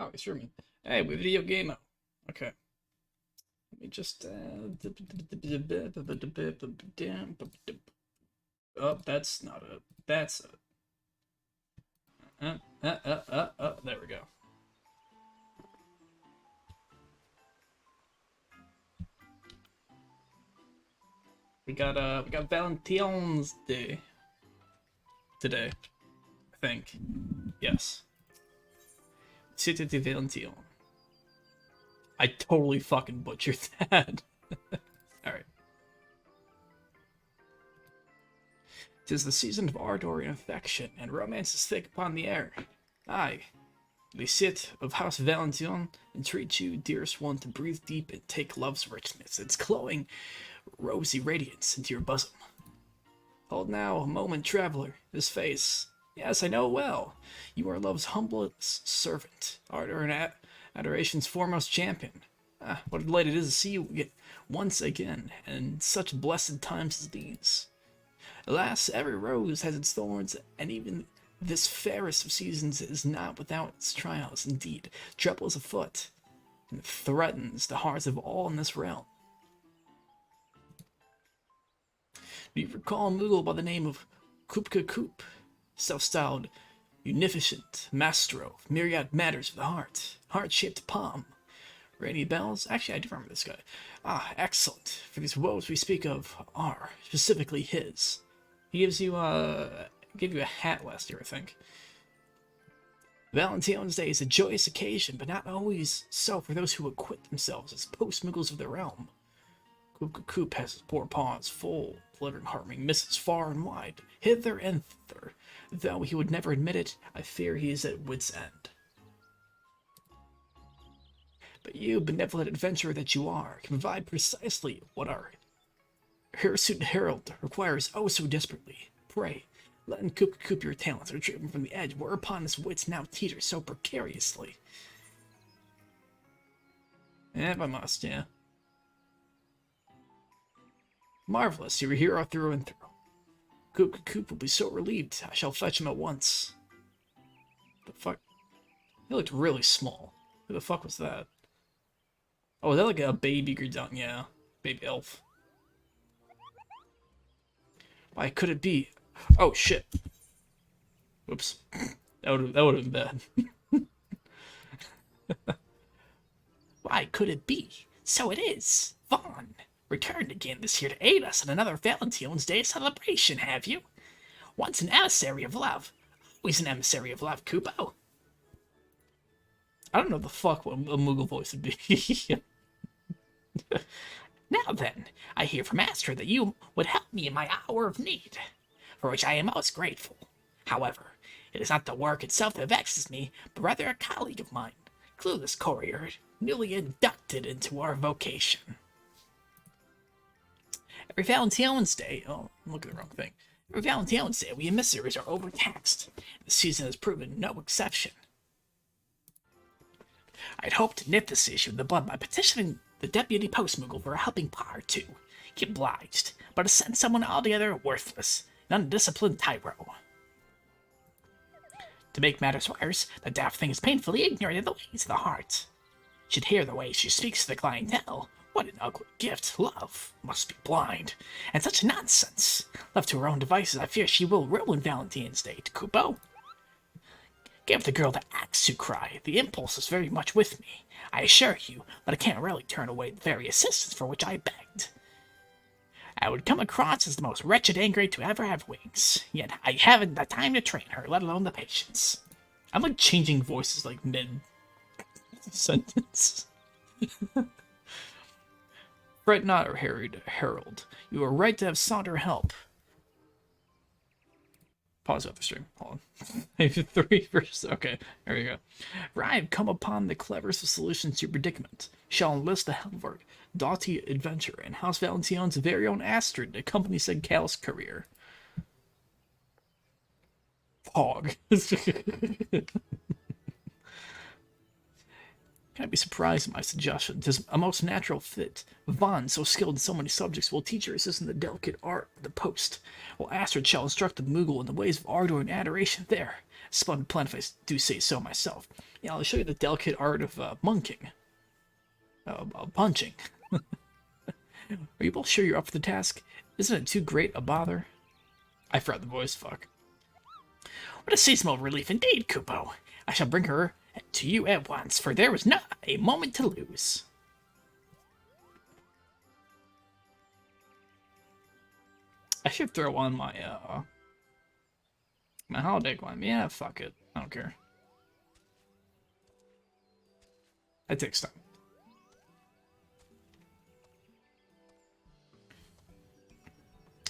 Oh, he's streaming. Hey, we video game. Okay. Let me just. Oh, that's not it. That's it. There we go. We got Valentine's Day today. I think. Yes. FFXIV Valentione. I totally fucking butchered that. Alright. 'Tis the season of ardor and affection, and romance is thick upon the air. I, the cit of House Valentine, entreat you, dearest one, to breathe deep and take love's richness, its glowing, rosy radiance into your bosom. Hold now, a moment, traveler, this face. Yes, I know it well. You are love's humblest servant, ardor and adoration's foremost champion. Ah, what a delight it is to see you once again, and such blessed times as these. Alas, every rose has its thorns, and even this fairest of seasons is not without its trials. Indeed, trouble is afoot, and threatens the hearts of all in this realm. Do you recall a Moogle by the name of Kupka Koop, self-styled munificent master of myriad matters of the heart-shaped palm? Rainy bells? Actually, I do remember this guy. Ah, excellent, for these woes we speak of are specifically his. He gives you gave you a hat last year, I think. Valentine's Day is a joyous occasion, but not always so for those who acquit themselves as post-Muggles of their realm. Coop has his poor paws full, delivering harming missives far and wide, hither and thither. Though he would never admit it, I fear he is at wit's end. But you, benevolent adventurer that you are, can provide precisely what our hirsute herald requires oh so desperately. Pray, let him coop your talents, retrieve him from the edge whereupon his wits now teeter so precariously. If I must, yeah. Marvelous, you're a hero through and through. Coop will be so relieved. I shall fetch him at once. The fuck? He looked really small. Who the fuck was that? Oh, is that like a baby Gridon? Yeah, baby elf. Why could it be? Oh shit! Whoops. That would have been bad. Why could it be? So it is. Vaughn, returned again this year to aid us in another Valentine's Day celebration, have you? Once an emissary of love, always an emissary of love, Kupo. I don't know the fuck what a Moogle voice would be. Now then, I hear from Astra that you would help me in my hour of need, for which I am most grateful. However, it is not the work itself that vexes me, but rather a colleague of mine, clueless courier, newly inducted into our vocation. Every Valentine's Day, oh, I'm looking at the wrong thing. Every Valentine's Day, we emissaries are overtaxed. The season has proven no exception. I'd hoped to nip this issue in the bud by petitioning the deputy post-Moogle for a helping paw or two. He obliged, but to send someone altogether worthless, an undisciplined tyro. To make matters worse, the daft thing is painfully ignorant of the ways of the heart. Should hear the way she speaks to the clientele. What an ugly gift. Love must be blind. And such nonsense. Left to her own devices, I fear she will ruin Valentine's Day to Kupo. Give the girl the Axu cry. The impulse is very much with me, I assure you, but I can't really turn away the very assistance for which I begged. I would come across as the most wretched ingrate to ever have wings, yet I haven't the time to train her, let alone the patience. I'm like changing voices like mid-sentence. Fret not, Herald. You are right to have sought her help. Pause out the stream. Hold on. Maybe 3 verses. Okay, there you go. For I have come upon the cleverest of solutions to your predicament. Shall enlist the help of our doughty adventurer and House Valentine's very own Astrid to accompany said callous courier. Pog. Can't be surprised at my suggestion. 'Tis a most natural fit. Vaughn, so skilled in so many subjects, will teach her assistant the delicate art of the post, while Astrid shall instruct the Moogle in the ways of ardor and adoration there. Splendid plan if I do say so myself. Yeah, I'll show you the delicate art of monking. Punching. Are you both sure you're up for the task? Isn't it too great a bother? I forgot the voice, fuck. What a seasonal relief indeed, Kupo. I shall bring her to you at once, for there is not a moment to lose. I should throw on my holiday glam. Yeah, fuck it. I don't care. That takes time.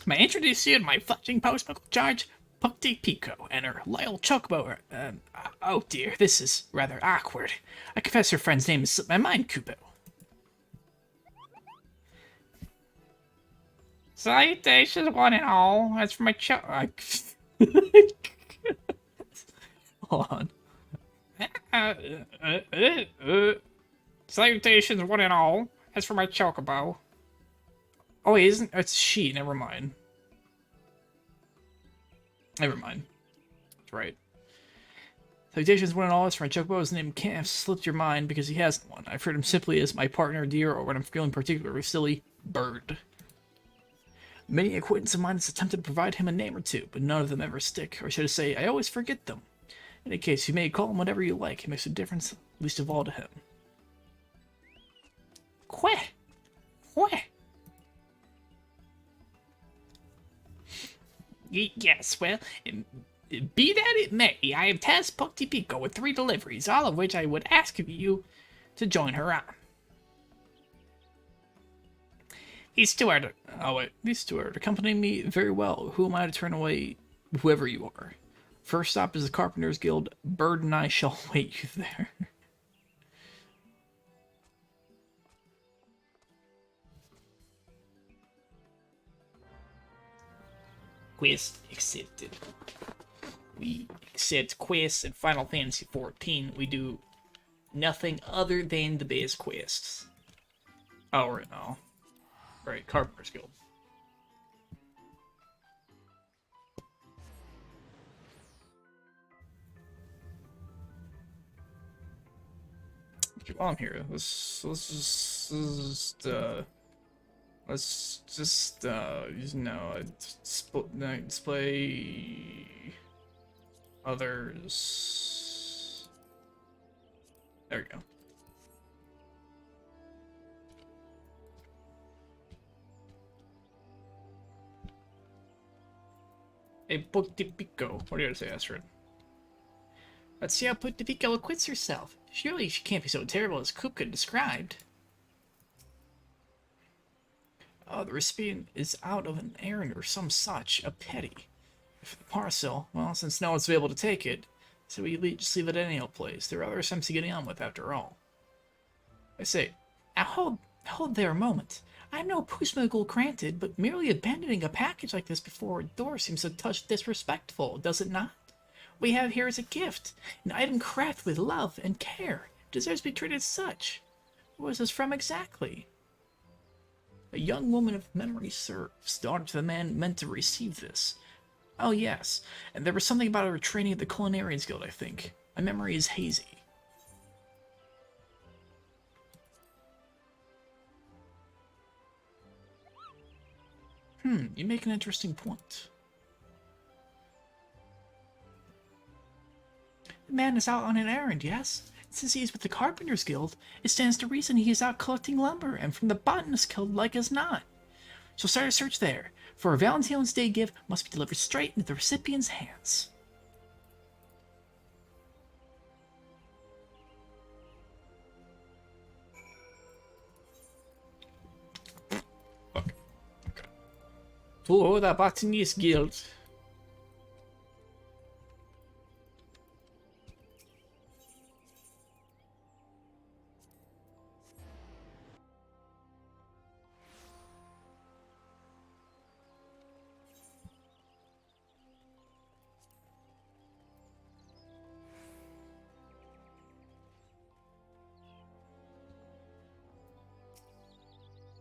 May I introduce you to my fletching post charge, Pukti Pico, and her loyal chocobo. Oh dear, this is rather awkward. I confess her friend's name has slipped my mind, Kupo. Salutations, one and all. As for my Hold on. Salutations, one and all. As for my chocobo. Oh, wait, isn't it's she? Never mind. Never mind. That's right. Salutations, one and all. As for my chocobo, his name can't have slipped your mind because he hasn't one. I've heard him simply as my partner, dear, or when I'm feeling particularly silly, Bird. Many acquaintances of mine have attempted to provide him a name or two, but none of them ever stick, or should I say, I always forget them. In any case, you may call him whatever you like. It makes a difference, least of all to him. Queh! Queh! Yes, well, be that it may, I have tasked Pukti Pico with 3 deliveries, all of which I would ask of you to join her on. These two are to accompany me very well. Who am I to turn away whoever you are? First stop is the Carpenters Guild. Bird and I shall wait you there. Quest accepted. We accept quests in Final Fantasy XIV. We do nothing other than the base quests. Oh, right now. Right, Carpenter's Guild. While I'm here, let's just you know, display others. There we go. Hey, Pukti Pico. What do you have to say, Astrid? Let's see how Pukti Pico acquits herself. Surely she can't be so terrible as Kupka described. Oh, the recipient is out of an errand or some such. A pity. For the parcel, well, since no one's able to take it, so we just leave it at any old place. There are other attempts to getting on with, after all. I say, now hold there a moment. I'm no Pusmogul granted, but merely abandoning a package like this before a door seems a touch disrespectful, does it not? What we have here is a gift, an item crafted with love and care. It deserves to be treated as such. Who was this from exactly? A young woman of memory serves, daughter to the man meant to receive this. Oh yes, and there was something about her training at the Culinarians Guild, I think. My memory is hazy. You make an interesting point. The man is out on an errand, yes? Since he is with the Carpenters Guild, it stands to reason he is out collecting lumber, and from the Botanist Guild like as not. So start a search there, for a Valentine's Day gift must be delivered straight into the recipient's hands. Okay. For the Botanist Guild.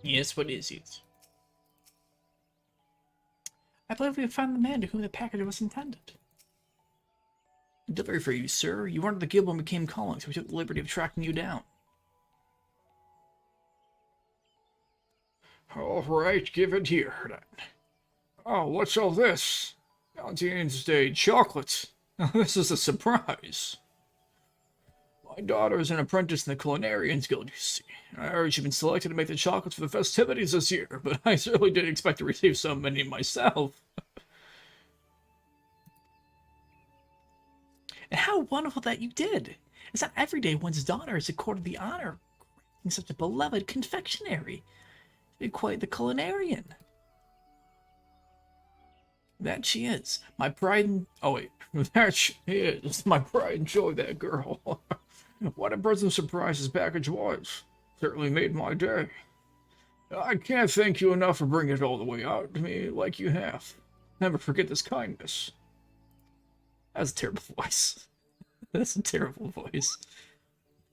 Yes, what is it? I believe we have found the man to whom the package was intended. Delivery for you, sir. You wanted the guild when we came calling, so we took the liberty of tracking you down. All right, give it here, then. Oh, what's all this? Valentine's Day chocolate. This is a surprise. My daughter is an apprentice in the Culinarians Guild, you see. I heard she'd been selected to make the chocolates for the festivities this year, but I certainly didn't expect to receive so many myself. And how wonderful that you did! It's not every day one's daughter is accorded the honor of creating such a beloved confectionery. You're quite the culinarian. That she is. My pride and... Oh, wait. That she is. My pride and joy, that girl. What a pleasant surprise this package was. Certainly made my day. I can't thank you enough for bringing it all the way out to me like you have. Never forget this kindness. That's a terrible voice. That's a terrible voice.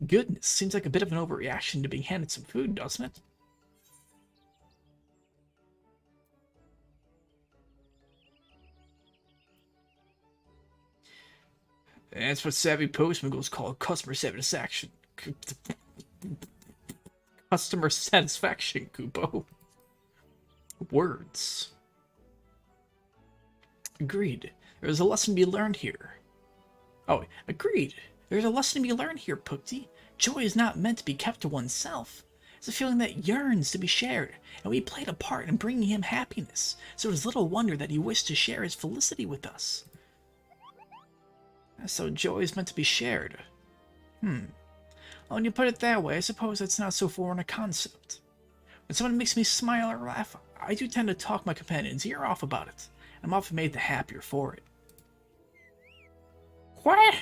Goodness, seems like a bit of an overreaction to being handed some food, doesn't it? That's what savvy postmogles call customer satisfaction. Customer satisfaction, Kupo. Words. Agreed. There's a lesson to be learned here. Oh, agreed. There's a lesson to be learned here, Pukti. Joy is not meant to be kept to oneself. It's a feeling that yearns to be shared, and we played a part in bringing him happiness, so it is little wonder that he wished to share his felicity with us. So joy is meant to be shared. Well, when you put it that way, I suppose that's not so foreign a concept. When someone makes me smile or laugh, I do tend to talk my companion's ear off about it. I'm often made the happier for it. What?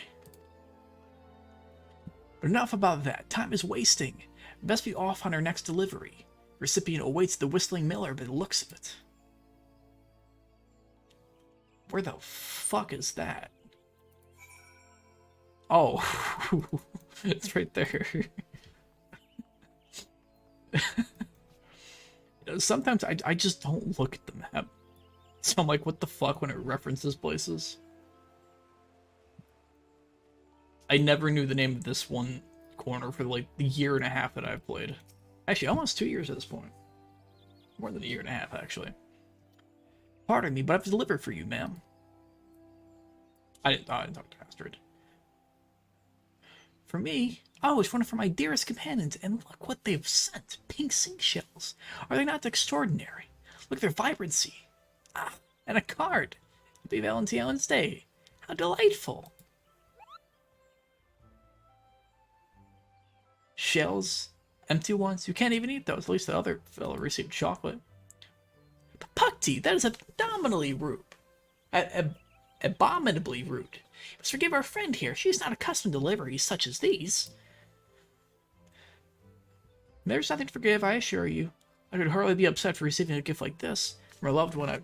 But enough about that. Time is wasting. Best be off on our next delivery. Recipient awaits the Whistling Miller by the looks of it. Where the fuck is that? Oh, it's right there. Sometimes I just don't look at the map. So I'm like, what the fuck when it references places? I never knew the name of this one corner for like the year and a half that I've played. Actually, almost 2 years at this point. More than a year and a half, actually. Pardon me, but I've delivered for you, ma'am. I didn't talk to Astrid. For me? Oh, it's one for my dearest companions, and look what they've sent. Pink seashells. Are they not extraordinary? Look at their vibrancy. Ah, and a card. Happy Valentine's Day. How delightful. Shells. Empty ones. You can't even eat those. At least the other fellow received chocolate. Pukti, that is abominably rude. Abominably rude. You must forgive our friend here. She is not accustomed to deliveries such as these. There's nothing to forgive, I assure you. I could hardly be upset for receiving a gift like this from a loved one I've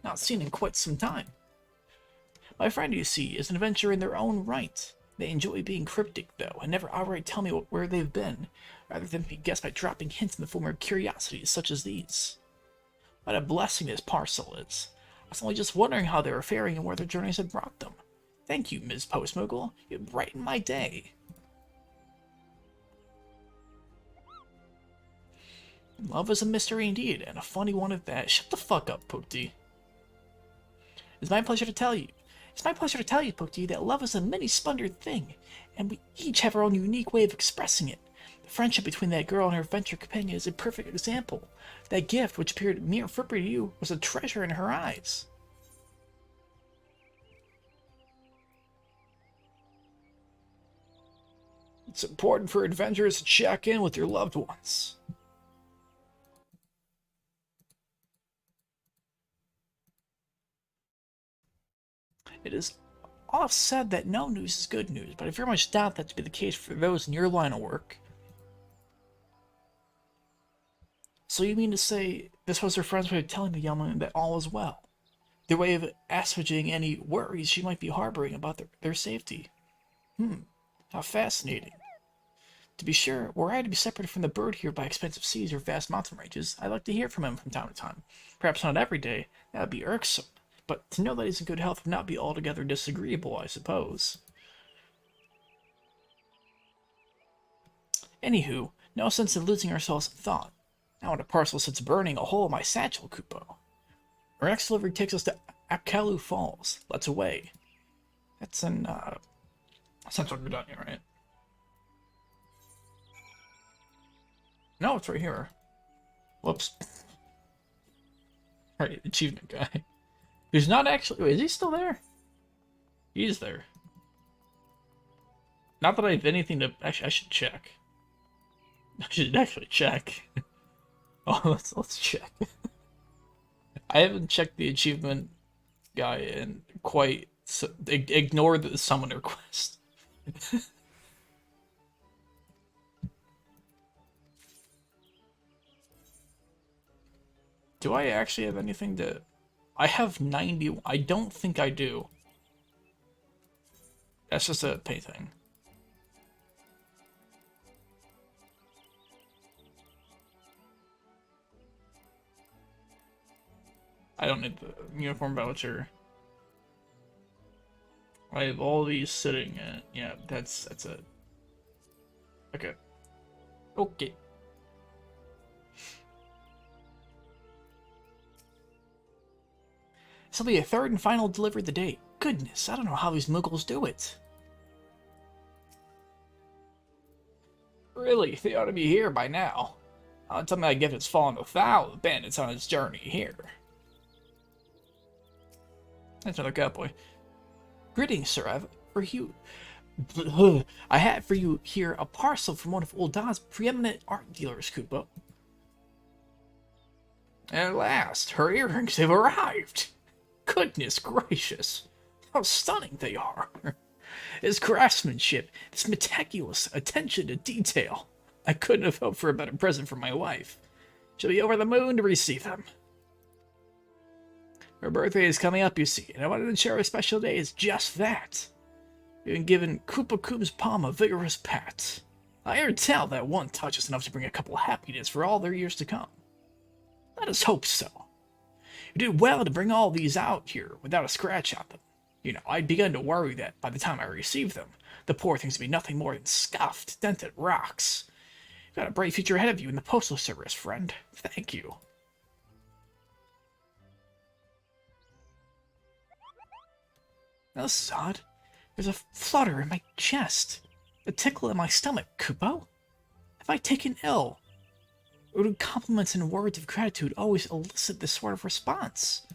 not seen in quite some time. My friend, you see, is an adventurer in their own right. They enjoy being cryptic, though, and never outright tell me where they've been, rather than be guessed by dropping hints in the form of curiosities such as these. What a blessing this parcel is. I was only just wondering how they were faring and where their journeys had brought them. Thank you, Ms. Postmogul. You brightened my day. Love is a mystery indeed, and a funny one at that. Shut the fuck up, Pukti. It's my pleasure to tell you, Pukti, that love is a many-splendored thing, and we each have our own unique way of expressing it. The friendship between that girl and her adventure companion is a perfect example. That gift, which appeared mere frippery to you, was a treasure in her eyes. It's important for adventurers to check in with their loved ones. It is oft said that no news is good news, but I very much doubt that to be the case for those in your line of work. So you mean to say this was her friend's way of telling the young woman that all was well? Their way of assuaging any worries she might be harboring about their safety? How fascinating. To be sure, were I to be separated from the bird here by expansive seas or vast mountain ranges, I'd like to hear from him from time to time. Perhaps not every day, that would be irksome, but to know that he's in good health would not be altogether disagreeable, I suppose. Anywho, no sense in losing ourselves in thought. Now when a parcel sits burning a hole in my satchel, Kupo. Our next delivery takes us to Akalu Falls. Let's away. That's in, Central Gridania, right? No, it's right here. Whoops. Right, achievement guy. He's not actually... Wait, is he still there? He is there. Not that I have anything to... Actually, I should check. I should actually check. Oh, let's check. I haven't checked the achievement guy in quite... So, ignore the summon request. Do I actually have anything to... I have 90... I don't think I do. That's just a pay thing. I don't need the uniform voucher. I have all these sitting in... Yeah, that's it. Okay. Okay. This will be a third and final delivery of the day. Goodness, I don't know how these Muggles do it. Really, they ought to be here by now. Tell me I gift has fallen afoul of bandits on its journey here. That's another cowboy. Greetings, sir. I have for you here a parcel from one of Ul'dah's preeminent art dealers, Kupo. At last, her earrings have arrived. Goodness gracious, how stunning they are. His craftsmanship, this meticulous attention to detail. I couldn't have hoped for a better present for my wife. She'll be over the moon to receive them. Her birthday is coming up, you see, and I wanted to share a special day as just that. Even giving Koopa Koop's palm a vigorous pat. I hear tell that one touch is enough to bring a couple of happiness for all their years to come. Let us hope so. You did well to bring all these out here without a scratch on them. You know, I'd begun to worry that by the time I received them, the poor things would be nothing more than scuffed, dented rocks. You've got a bright future ahead of you in the postal service, friend. Thank you. Now this is odd. There's a flutter in my chest. A tickle in my stomach, Kupo. Have I taken ill? Or do compliments and words of gratitude always elicit this sort of response?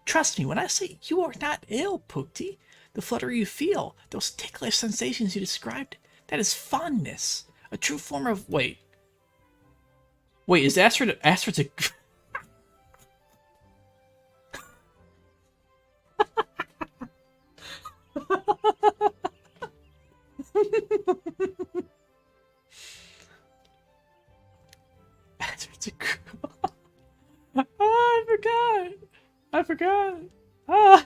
Trust me when I say you are not ill, Pukti. The flutter you feel, those ticklish sensations you described, that is fondness. A true form of... Wait, is Astrid a... Astrid's a girl. Oh, I forgot. Ah.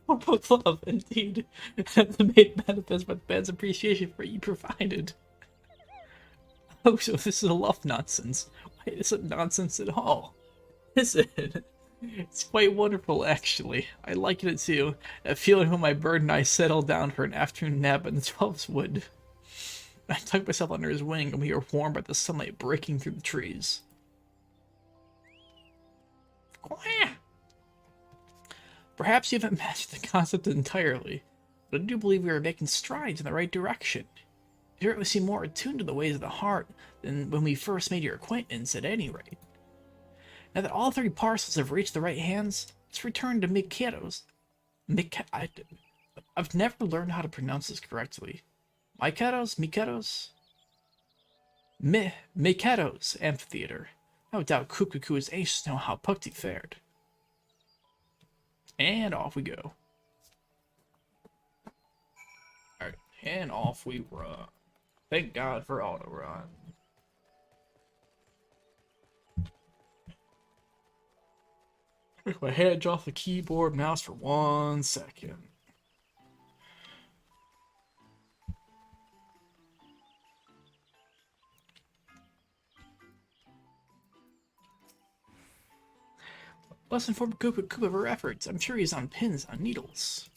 Both love, indeed, the made manifest by the band's appreciation for what you provided. Oh, so this is a love nonsense. Why, it isn't nonsense at all, is it? It's quite wonderful, actually. I like it too. That feeling when my bird and I settled down for an afternoon nap in the 12's wood. I tucked myself under his wing, and we were warmed by the sunlight breaking through the trees. Perhaps you haven't mastered the concept entirely, but I do believe we are making strides in the right direction. You certainly seem more attuned to the ways of the heart than when we first made your acquaintance, at any rate. Now that all 3 parcels have reached the right hands, let's return to Mikado's. I've never learned how to pronounce this correctly. Mikado's amphitheater. No doubt Kukuku is anxious to know how Pukti fared. And off we go. Alright, and off we run. Thank God for auto run. With my hands off the keyboard mouse for 1 second. Let's inform Koopa of our efforts. I'm sure he's on pins on needles.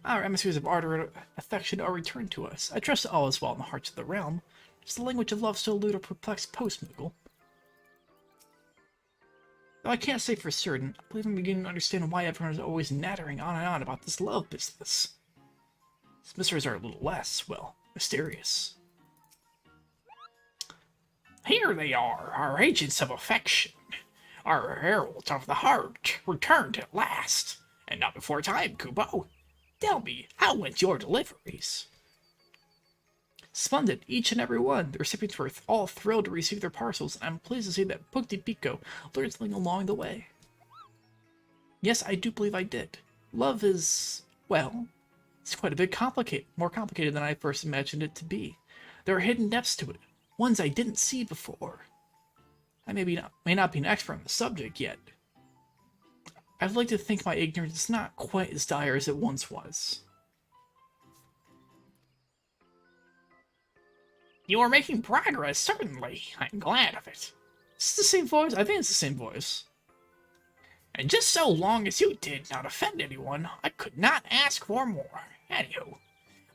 Our emissaries of ardor and affection are returned to us. I trust all is well in the hearts of the realm. Does the language of love still elude or perplex Post-Moogle? Though I can't say for certain, I believe I'm beginning to understand why everyone is always nattering on and on about this love business. These mysteries are a little less, well, mysterious. Here they are, our agents of affection. Our heralds of the heart returned at last. And not before time, Kubo. Tell me, how went your deliveries? Splendid, each and every one. The recipients were all thrilled to receive their parcels, and I'm pleased to see that Pukti Pico learned something along the way. Yes, I do believe I did. Love is, well, it's quite a bit more complicated than I first imagined it to be. There are hidden depths to it, ones I didn't see before. I may not be an expert on the subject yet. I'd like to think my ignorance is not quite as dire as it once was. You are making progress, certainly. I'm glad of it. Is this the same voice? I think it's the same voice. And just so long as you did not offend anyone, I could not ask for more. Anywho,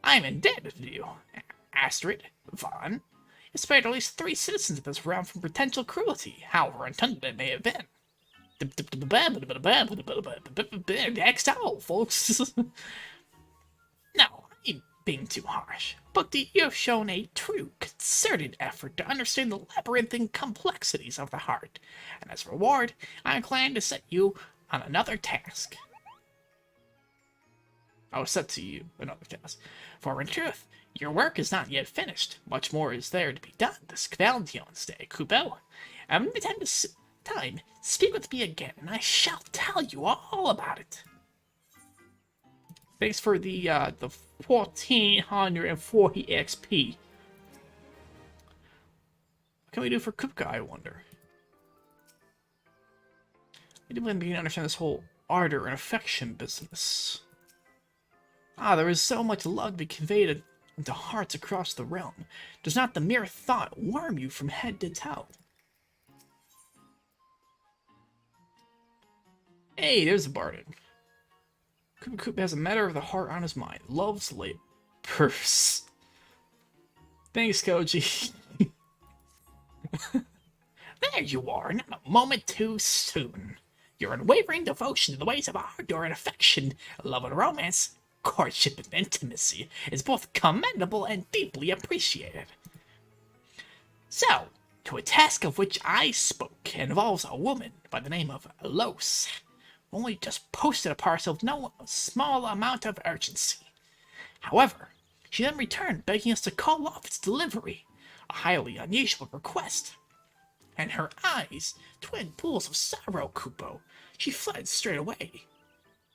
I'm indebted to you, Astrid, Vaughn. You spared at least 3 citizens of this realm from potential cruelty, however intended it may have been. Next out, folks. No, I'm being too harsh. Bukti, you have shown a true, concerted effort to understand the labyrinthine complexities of the heart, and as a reward, I'm inclined to set you on another task. I will set to you another task. For in truth, your work is not yet finished. Much more is there to be done this Valentione's Day, Kubo. I'm going to time, speak with me again, and I shall tell you all about it. Thanks for the 1440 XP. What can we do for Kupka, I wonder? I do begin to understand this whole ardor and affection business. There is so much love to be conveyed into hearts across the realm. Does not the mere thought warm you from head to toe? Hey, there's a Barden. Koopa has a matter of the heart on his mind. Love's late purse. Thanks, Koji. There you are, not a moment too soon. Your unwavering devotion to the ways of ardor and affection, love and romance, courtship and intimacy is both commendable and deeply appreciated. So, to a task of which I spoke involves a woman by the name of Los. Only just posted a parcel of no small amount of urgency. However, she then returned begging us to call off its delivery, a highly unusual request. And her eyes, twin pools of sorrow, Kupo, she fled straight away.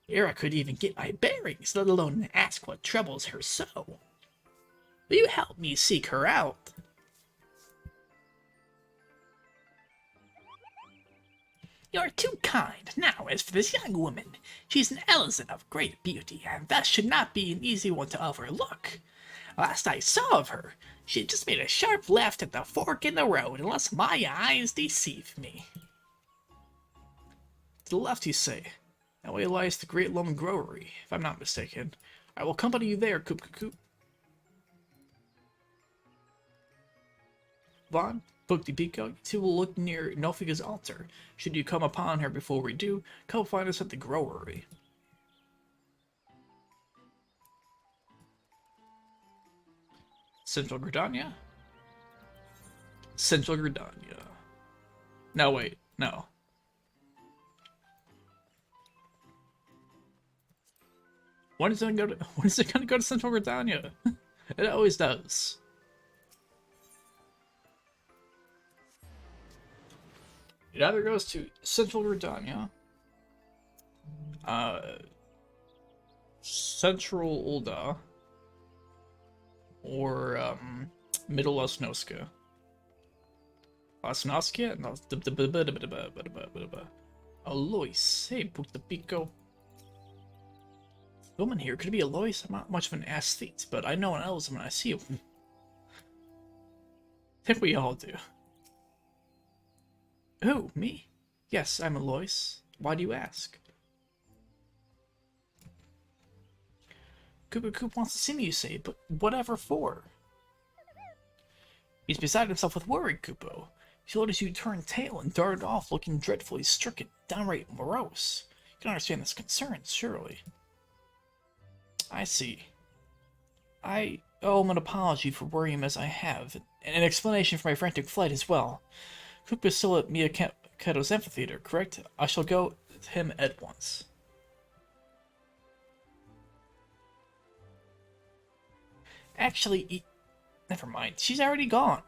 Ere I could even get my bearings, let alone ask what troubles her so. Will you help me seek her out? You're too kind. Now, as for this young woman, she's an Elizan of great beauty, and thus should not be an easy one to overlook. Last I saw of her, she had just made a sharp left at the fork in the road, unless my eyes deceive me. To the left, you say? That way lies the Great Lum Growery, if I'm not mistaken. I will accompany you there, Koop. Vaughn, Pukti Pico, you two will look near Nofiga's altar. Should you come upon her before we do, come find us at the Growery. Central Gridania? Central Gridania. No, wait, no. When is it gonna go to Central Gridania? It always does. It either goes to Central Gridania, Central Ulda, or Middle Osnoska. Osnoskia? No. Alois. Hey, Puta Pico. Woman here, could it be Alois? I'm not much of an aesthete, but I know an elves when I see them. I think we all do. Who, me? Yes, I'm Alois. Why do you ask? Koopa Coop wants to see me, you say, but whatever for? He's beside himself with worry, Koopo. He noticed you turned tail and darted off looking dreadfully stricken, downright morose. You can understand his concerns, surely. I see. I owe him an apology for worrying him as I have, and an explanation for my frantic flight as well. Koopa is still at Miyaketo's amphitheater, correct? I shall go to him at once. Actually, never mind. She's already gone.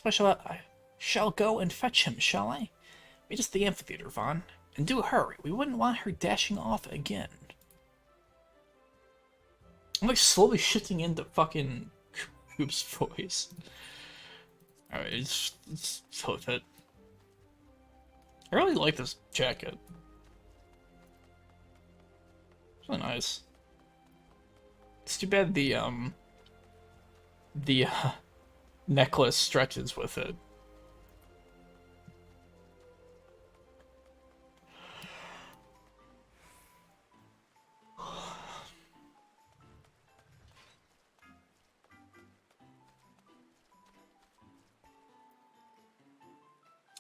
I shall go and fetch him, shall I? Meet us at the amphitheater, Vaughn. And do hurry. We wouldn't want her dashing off again. I'm like slowly shifting into fucking Coop's voice. Alright, it's so fit. I really like this jacket. It's really nice. It's too bad the necklace stretches with it.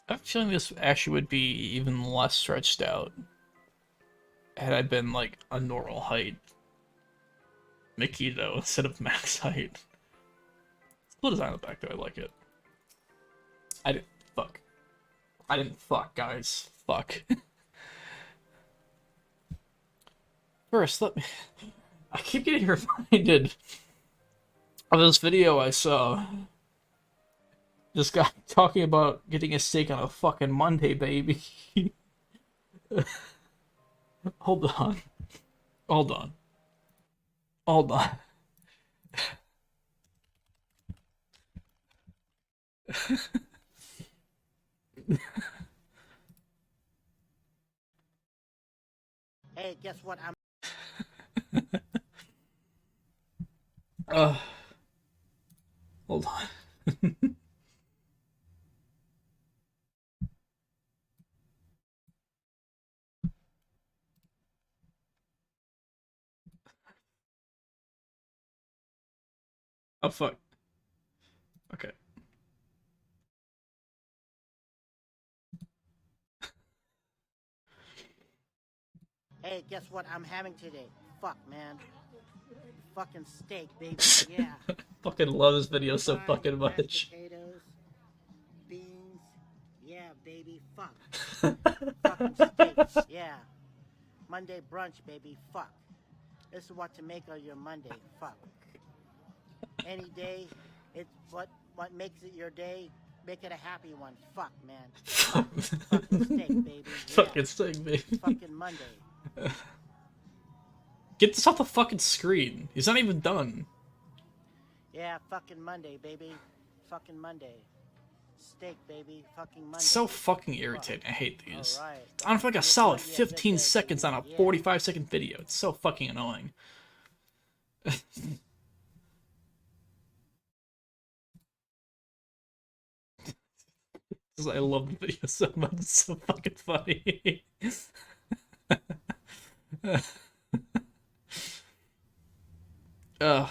I have a feeling this actually would be even less stretched out had I been like a normal height Makito instead of max height. Cool design on the back though, I like it. I didn't fuck, guys. Fuck. First, I keep getting reminded of this video I saw. This guy talking about getting a steak on a fucking Monday, baby. Hold on. Hold on. Hold on. Hey, guess what? Hold on. Oh fuck. Okay. Hey, guess what I'm having today? Fuck, man. Fucking steak, baby. Yeah. Fucking love this video so fucking much. Potatoes, beans. Yeah, baby. Fuck. Fucking steak. Yeah. Monday brunch, baby. Fuck. This is what to make of your Monday. Fuck. Any day, it's what makes it your day. Make it a happy one. Fuck, man. Fucking steak, baby. Yeah. Fucking steak, baby. Fucking Monday. Get this off the fucking screen. He's not even done. Yeah, fucking Monday, baby. Fucking Monday. Steak, baby. Fucking Monday. It's so fucking irritating. I hate these. All right. It's on for like a solid 15 seconds on a 45-second video. It's so fucking annoying. I love the video so much. It's so fucking funny. Ugh.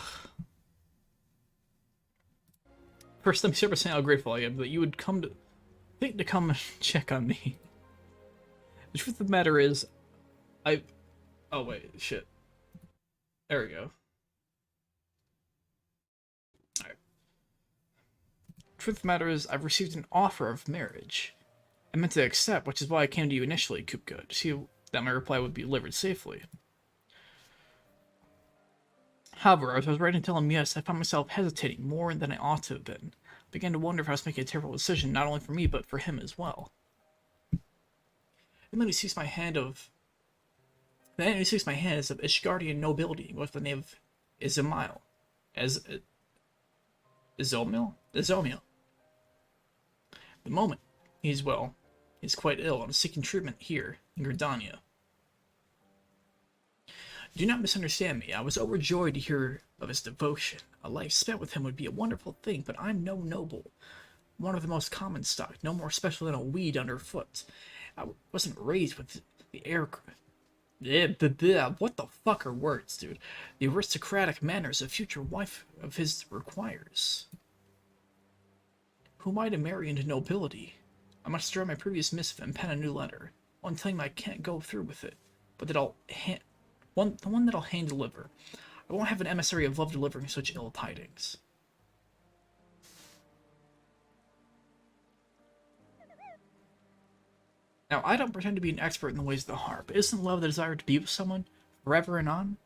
First, let me start by saying how grateful I am that you would come and check on me. The truth of the matter is, oh wait, shit. There we go. Alright. Truth of the matter is, I've received an offer of marriage. I meant to accept, which is why I came to you initially, Kupka, to see that my reply would be delivered safely. However, as I was ready to tell him yes, I found myself hesitating more than I ought to have been. I began to wonder if I was making a terrible decision, not only for me, but for him as well. And then he seized my hand as of Ishgardian nobility with the name of Izumil. Izomil? The moment, he's quite ill and is seeking treatment here in Gridania. Do not misunderstand me. I was overjoyed to hear of his devotion. A life spent with him would be a wonderful thing, but I'm no noble. One of the most common stock, no more special than a weed underfoot. I wasn't raised with the air... What the fuck are words, dude? The aristocratic manners a future wife of his requires. Who am I to marry into nobility? I must destroy my previous missive and pen a new letter. One telling me I can't go through with it, but that the one that I'll hand deliver. I won't have an emissary of love delivering such ill tidings. Now, I don't pretend to be an expert in the ways of the heart, but isn't love the desire to be with someone, forever and on?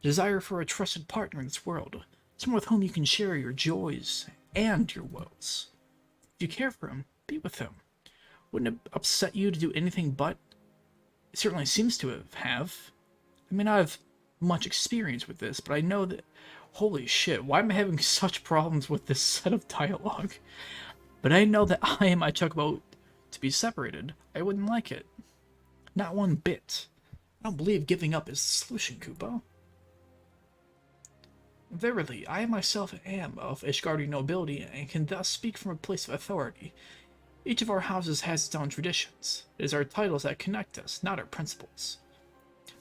The desire for a trusted partner in this world, someone with whom you can share your joys and your woes. If you care for him, be with him. Wouldn't it upset you to do anything but? It certainly seems to have. I may not have much experience with this, but I know that... Holy shit, why am I having such problems with this set of dialogue? But I know that I and my chocobo to be separated, I wouldn't like it. Not one bit. I don't believe giving up is the solution, Kupo. Verily, I myself am of Ishgardi nobility and can thus speak from a place of authority. Each of our houses has its own traditions. It is our titles that connect us, not our principles.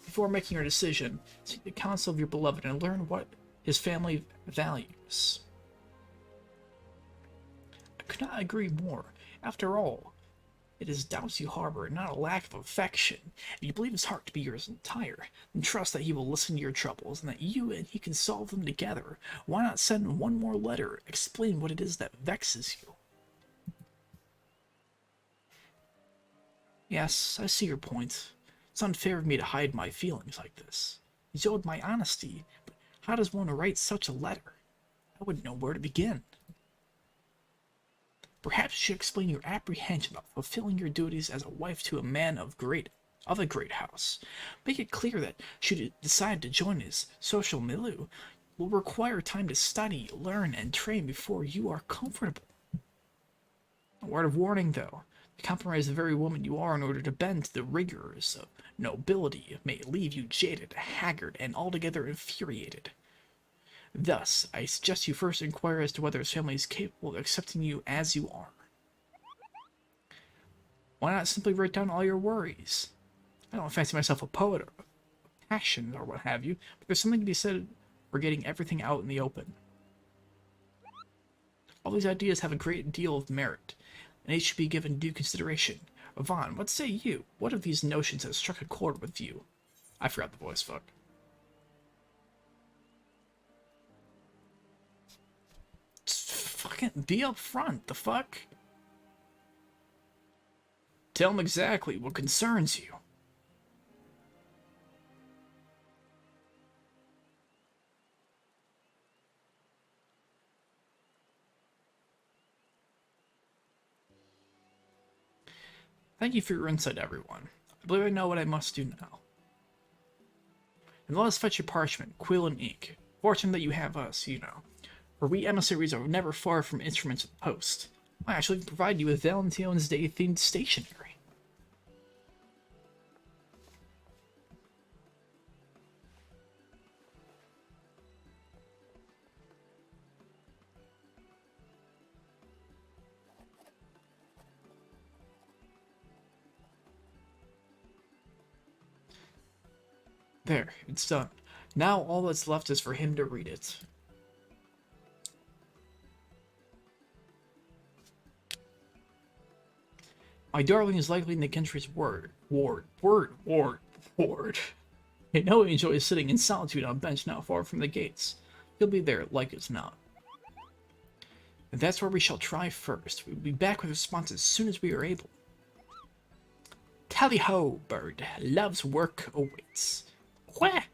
Before making your decision, seek the counsel of your beloved and learn what his family values. I could not agree more. After all, it is doubts you harbor, not a lack of affection. If you believe his heart to be yours entire, then trust that he will listen to your troubles, and that you and he can solve them together. Why not send one more letter, explain what it is that vexes you? Yes, I see your point. It's unfair of me to hide my feelings like this. You owed my honesty, but how does one write such a letter? I wouldn't know where to begin. Perhaps you should explain your apprehension about fulfilling your duties as a wife to a man of a great house. Make it clear that should you decide to join his social milieu, will require time to study, learn, and train before you are comfortable. A word of warning, though. To compromise the very woman you are in order to bend to the rigors of nobility may leave you jaded, haggard, and altogether infuriated. Thus, I suggest you first inquire as to whether his family is capable of accepting you as you are. Why not simply write down all your worries? I don't fancy myself a poet or a passion or what have you, but there's something to be said for getting everything out in the open. All these ideas have a great deal of merit, and each should be given due consideration. Yvonne, what say you? What of these notions has struck a chord with you? I forgot the voice, fuck. Fucking be up front, the fuck? Tell him exactly what concerns you. Thank you for your insight, everyone. I believe I know what I must do now. And let us fetch your parchment, quill, and ink. Fortunate that you have us, you know. For we emissaries are never far from instruments of the post. I actually can provide you with Valentione's Day-themed stationery. There, it's done. Now all that's left is for him to read it. My darling is likely in the country's ward. I know he enjoys sitting in solitude on a bench not far from the gates. He'll be there, like as not. And that's where we shall try first. We'll be back with responses as soon as we are able. Tally-ho, bird. Love's work awaits. Where?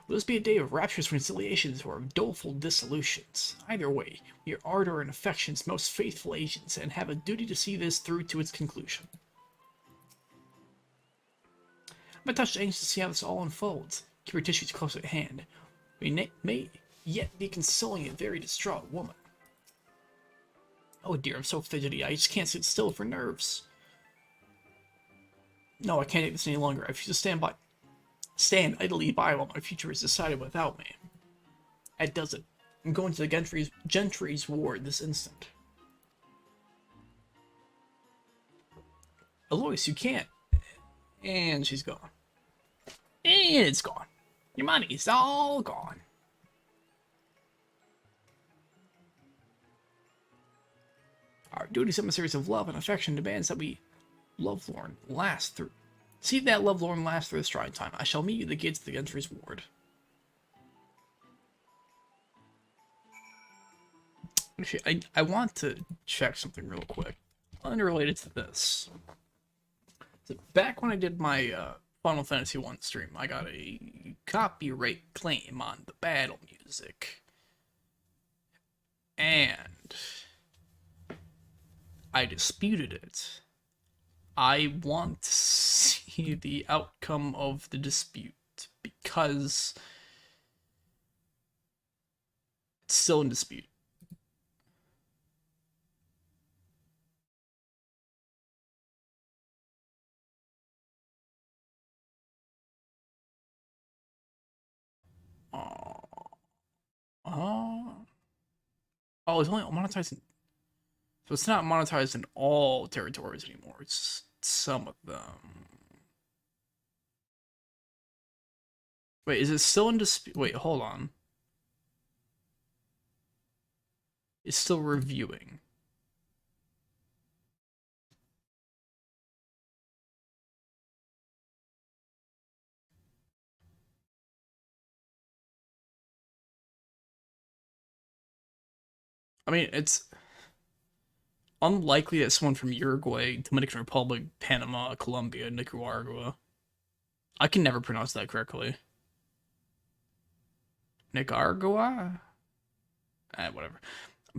Will this be a day of rapturous reconciliations or of doleful dissolutions? Either way, we are ardor and affection's most faithful agents, and have a duty to see this through to its conclusion. I'm a touch anxious to see how this all unfolds. Keep your tissues close at hand. You yet be consoling a very distraught woman. Oh dear, I'm so fidgety. I just can't sit still for nerves. No, I can't take this any longer. I refuse to stand idly by while my future is decided without me. That does it. I'm going to the Gentry's ward this instant. Alois, you can't. And she's gone. And it's gone. Your money's all gone. Our duty from a series of love and affection demands that we lovelorn last through. See that lovelorn last through this trying time. I shall meet you at the gates of the Gentry's ward. Actually, I want to check something real quick. Unrelated to this. So back when I did my Final Fantasy 1 stream, I got a copyright claim on the battle music. And I disputed it. I want to see the outcome of the dispute because it's still in dispute. Oh, it's only monetized in... So it's not monetized in all territories anymore. It's some of them. Wait, is it still in dispute? Wait, hold on. It's still reviewing. I mean, it's unlikely that someone from Uruguay, Dominican Republic, Panama, Colombia, Nicaragua. I can never pronounce that correctly. Nicaragua? Whatever.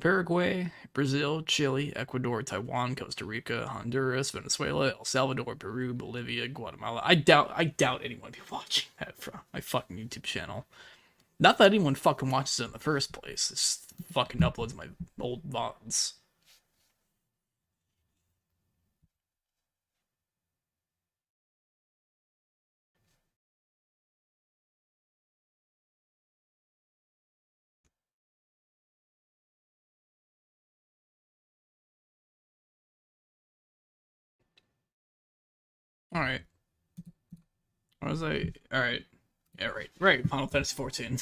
Paraguay, Brazil, Chile, Ecuador, Taiwan, Costa Rica, Honduras, Venezuela, El Salvador, Peru, Bolivia, Guatemala. I doubt anyone would be watching that from my fucking YouTube channel. Not that anyone fucking watches it in the first place. It's fucking uploads my old VODs. Alright. What was I? Alright. Yeah, right. Final Fantasy 14.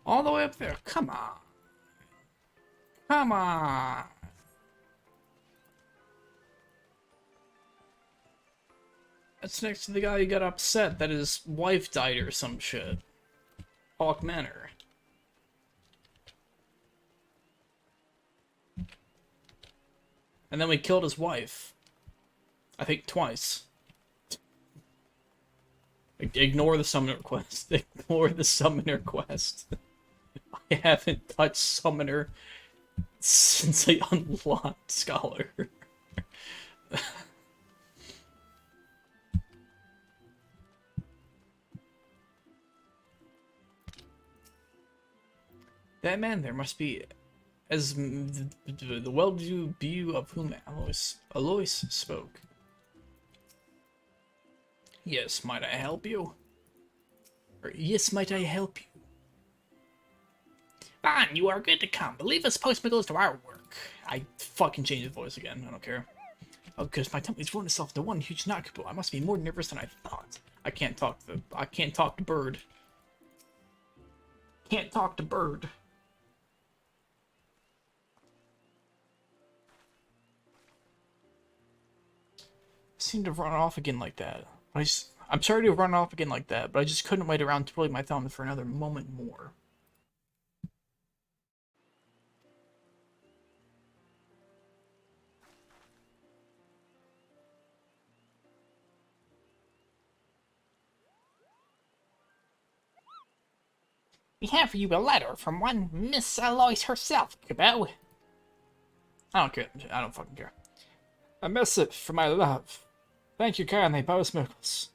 All the way up there. Come on. Come on. That's next to the guy who got upset that his wife died or some shit. Hawk Manor. And then we killed his wife. I think twice. Ignore the summoner quest. Ignore the summoner quest. I haven't touched summoner since I unlocked Scholar. That man there must be as the well-to-do beau of whom Alois spoke. Yes, might I help you? Or, yes, might I help you? Fine, you are good to come. But leave us post-middles to our work. I fucking changed his voice again. I don't care. Oh, because my tummy's ruined itself into one huge knockable. I must be more nervous than I thought. I can't talk to Bird. Can't talk to Bird. I seem to have run off again like that. I'm sorry to have run off again like that, but I just couldn't wait around twiddling my thumb for another moment more. We have for you a letter from one Miss Alois herself, Kubo. I don't care. I don't fucking care. A missive for my love. Thank you kindly, Post Mickles.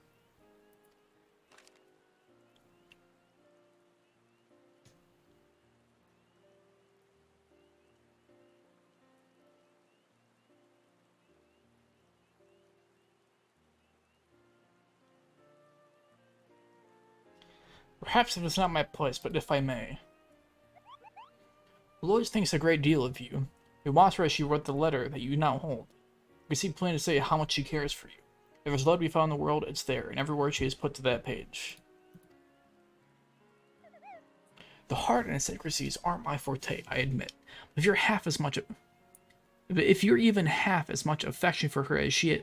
Perhaps it is not my place, but if I may. Lois thinks a great deal of you. It wants her as she wrote the letter that you now hold. You can see plain to say how much she cares for you. If there's love to be found in the world, it's there, and every word she has put to that page. The heart and its intricacies aren't my forte, I admit. If you're even half as much affection for her as she...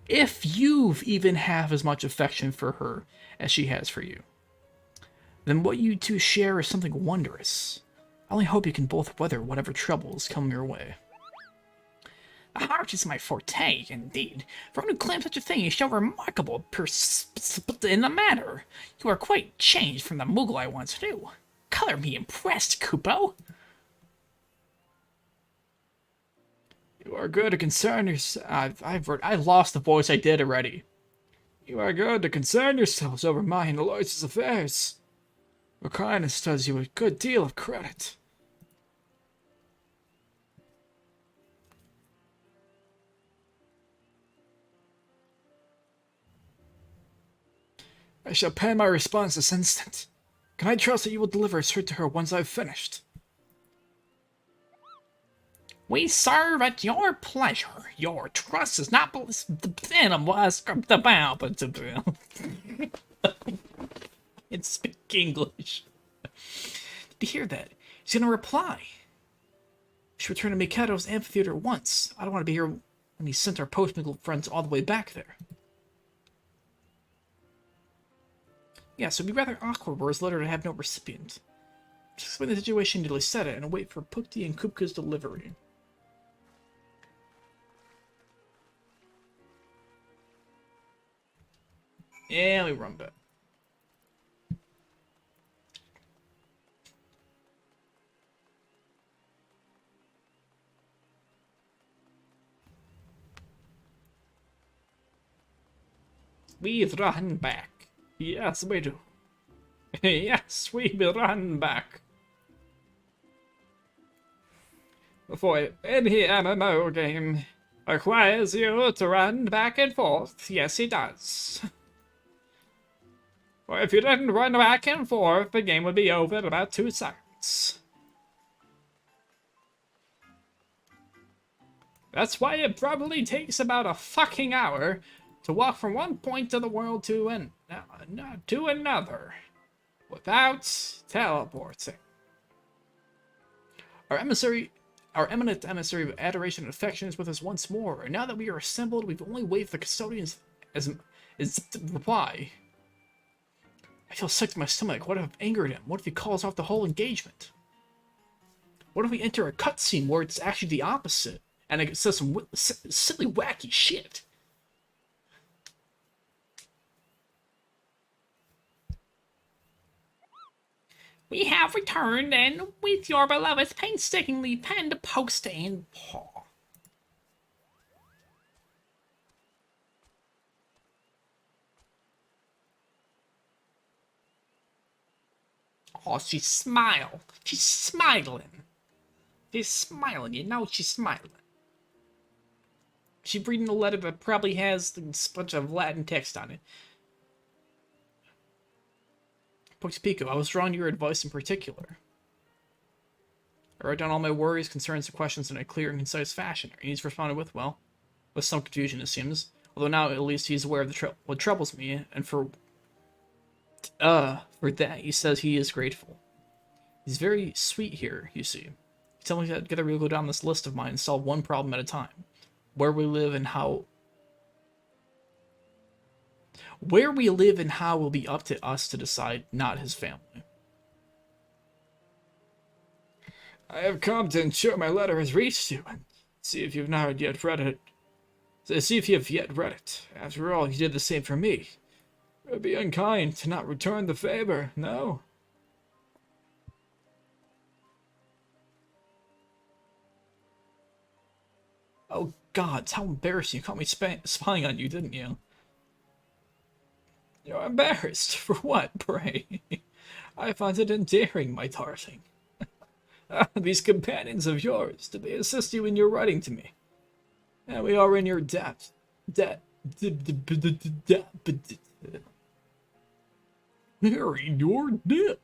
If you've even half as much affection for her as she has for you, then what you two share is something wondrous. I only hope you can both weather whatever troubles come your way. The heart is my forte, indeed. For one who claims such a thing, you show remarkable in the matter. You are quite changed from the Moogle I once knew. Color me impressed, Kupo. You are good to concern yourself. I lost the voice. I did already. You are good to concern yourselves over mine and Aloysius' affairs. Your kindness does you a good deal of credit. I shall pen my response this instant. Can I trust that you will deliver it straight to her once I've finished? We serve at your pleasure. Your trust is not the It's speak English. Did you hear that? He's gonna reply. We should return to Mikado's amphitheater once. I don't want to be here when he sent our post-Moogle friends all the way back there. Yeah, so it'd be rather awkward were his letter to have no recipient. Just explain the situation to Lysetta and wait for Pukti and Kupka's delivery. Yeah, we run back. We run back. Yes, we do. Yes, we will run back. For any MMO game requires you to run back and forth. Yes, it does. Or if you didn't run back and forth, the game would be over in about 2 seconds. That's why it probably takes about a fucking hour to walk from one point of the world to another without teleporting. Our eminent emissary of adoration and affection is with us once more, and now that we are assembled, we've only waited for the custodians as reply. I feel sick to my stomach. What if I've angered him? What if he calls off the whole engagement? What if we enter a cutscene where it's actually the opposite, and it says some silly, wacky shit? We have returned, and with your beloved's painstakingly penned post-in paw. Oh, she's smile. She's smiling. She's smiling. You know she's smiling. She's reading a letter that probably has a bunch of Latin text on it. Pico, I was drawing your advice in particular. I wrote down all my worries, concerns, and questions in a clear and concise fashion. And he's responded with, well, with some confusion, it seems. Although now at least he's aware of what troubles me, and for that he says he is grateful. He's very sweet here, you see. He told me that together we'll go down this list of mine and solve one problem at a time. Where we live and how will be up to us to decide, not his family. I have come to ensure my letter has reached you, and see if you have yet read it. After all, you did the same for me. It would be unkind to not return the favor, no? Oh God, how embarrassing. You caught me spying on you, didn't you? You're embarrassed? For what, pray? I find it endearing, my darling. These companions of yours, do they assist you in your writing to me? And we are in your debt. Harry, you're dead.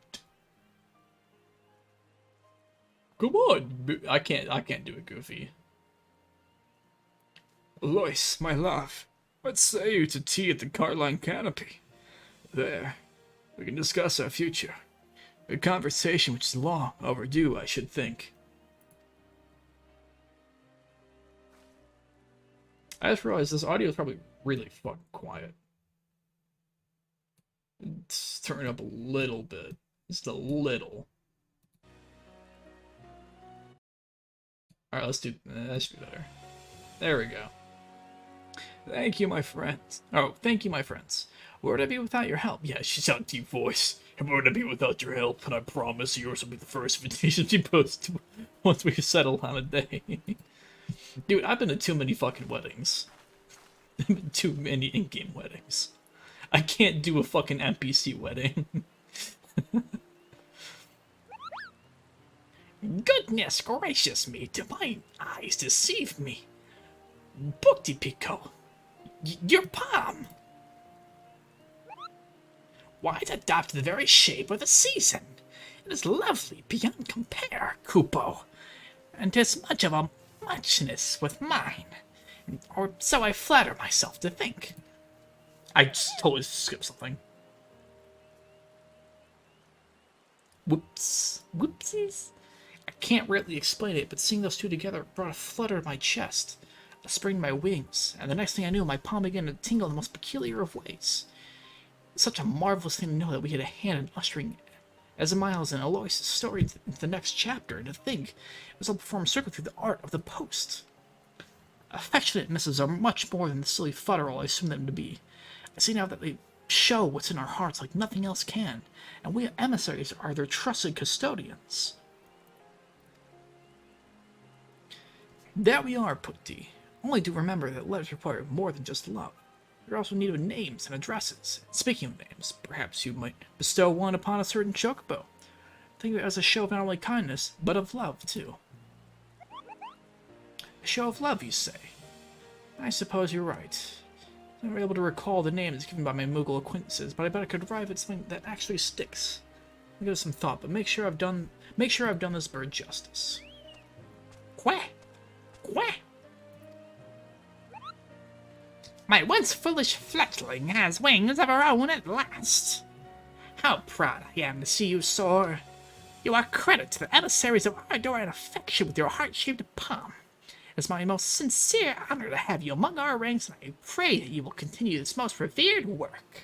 Come on. I can't do it, Goofy. Lois, my love, what say you to tea at the Carline Canopy? There, we can discuss our future. A conversation which is long overdue, I should think. I just realized this audio is probably really fucking quiet. Let's turn it up a little bit. Just a little. Alright, let's do... that should be better. There we go. Thank you, my friends. Oh, thank you, my friends. Where would I be without your help? Yeah, she's got a deep voice. And where would I be without your help? And I promise yours will be the first invitation she posts once we settle on a day. Dude, I've been to too many fucking weddings. Too many in-game weddings. I can't do a fucking NPC wedding. Goodness gracious me, do my eyes deceive me? Bookty Pico, your palm! Why, it adopted the very shape of the season. It is lovely beyond compare, Kupo, and 'tis much of a muchness with mine, or so I flatter myself to think. I just totally skipped something. Whoops. Whoopsies. I can't rightly explain it, but seeing those two together brought a flutter to my chest, a spring in my wings, and the next thing I knew, my palm began to tingle in the most peculiar of ways. Such a marvelous thing to know that we had a hand in ushering Miles and Aloy's story into the next chapter, and to think it was all performed strictly through the art of the post. Affectionate missives are much more than the silly futterall I assume them to be. I see now that they show what's in our hearts like nothing else can, and we emissaries are their trusted custodians. That we are, Putty. Only do remember that letters require more than just love. You're also in need of names and addresses. Speaking of names, perhaps you might bestow one upon a certain chocobo. Think of it as a show of not only kindness, but of love, too. A show of love, you say? I suppose you're right. I'm never able to recall the names given by my Moogle acquaintances, but I bet I could arrive at something that actually sticks. I'll give it some thought, but make sure I've done this bird justice. Quack! Quack! My once foolish fledgling has wings of her own at last. How proud I am to see you soar. You are credit to the emissaries of ardor and affection with your heart-shaped palm. It's my most sincere honor to have you among our ranks, and I pray that you will continue this most revered work.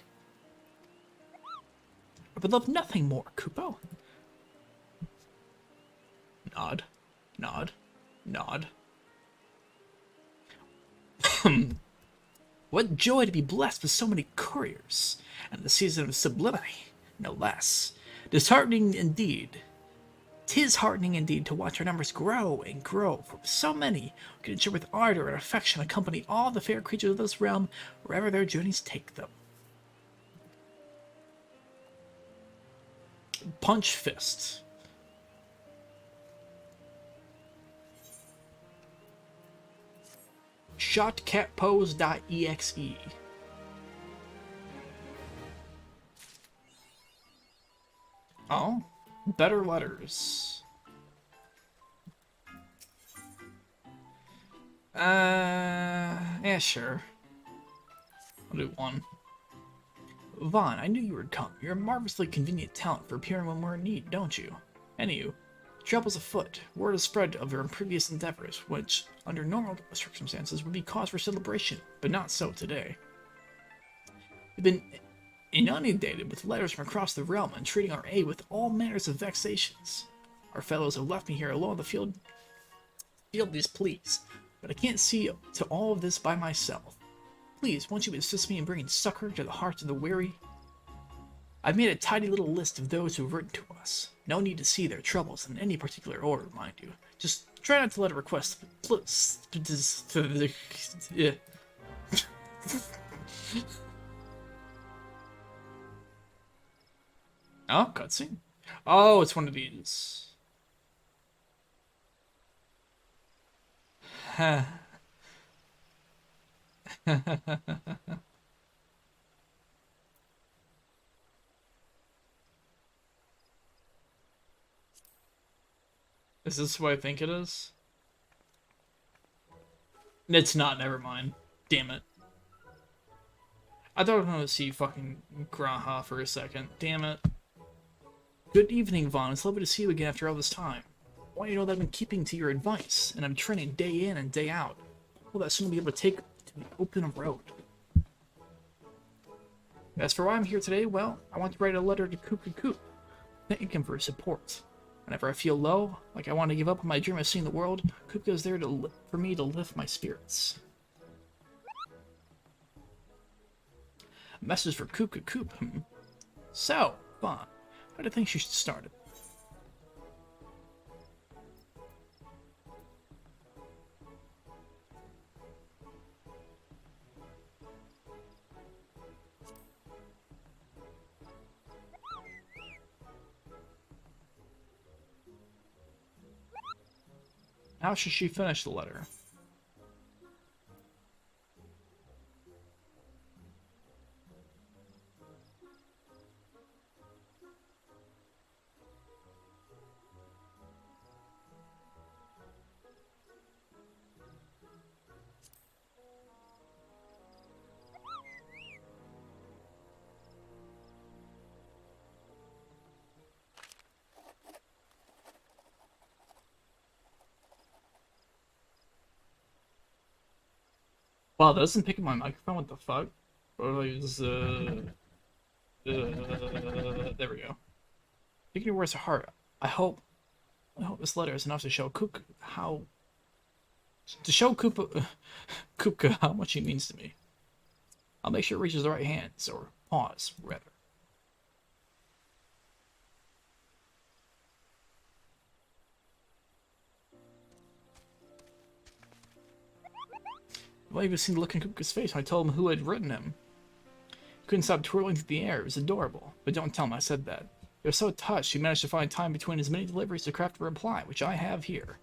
I would love nothing more, Kupo. Nod. Nod. Nod. What joy to be blessed with so many couriers, and the season of sublimity, no less. Disheartening indeed. 'Tis heartening indeed to watch our numbers grow and grow, for so many who can ensure with ardor and affection accompany all the fair creatures of this realm wherever their journeys take them. Punch fist. Shotcatpose.exe. Oh, better letters. Yeah, sure. I'll do one. Vaughn, I knew you would come. You're a marvelously convenient talent for appearing when we're in need, don't you? Anywho, trouble's afoot. Word has spread of your previous endeavors, which, under normal circumstances, would be cause for celebration, but not so today. We've been inundated with letters from across the realm, and treating our aid with all manners of vexations. Our fellows have left me here alone in the field these pleas, but I can't see to all of this by myself. Please, won't you assist me in bringing succor to the hearts of the weary? I've made a tidy little list of those who have written to us. No need to see their troubles in any particular order, mind you. Just try not to let a request... Yeah. Oh, cutscene. Oh, it's one of these. Is this what I think it is? It's not, never mind. Damn it. I thought I was gonna see fucking Graha for a second. Damn it. Good evening, Vaughn. It's lovely to see you again after all this time. Why, you know that I've been keeping to your advice, and I'm training day in and day out. Well, that soon will be able to take to the open road. As for why I'm here today, well, I want to write a letter to Coop, thanking him for his support. Whenever I feel low, like I want to give up on my dream of seeing the world, Coop is there for me to lift my spirits. A message for Coop. So, Vaughn, how do you think she should start it? How should she finish the letter? Wow, that doesn't pick up my microphone. What the fuck? There we go. Taking your words to heart. I hope this letter is enough to show Coop how. To show Koopka how much he means to me. I'll make sure it reaches the right hands, or paws, rather. I've even seen the look in Koopka's face when I told him who had written him. He couldn't stop twirling through the air. It was adorable. But don't tell him I said that. He was so touched he managed to find time between his many deliveries to craft a reply, which I have here.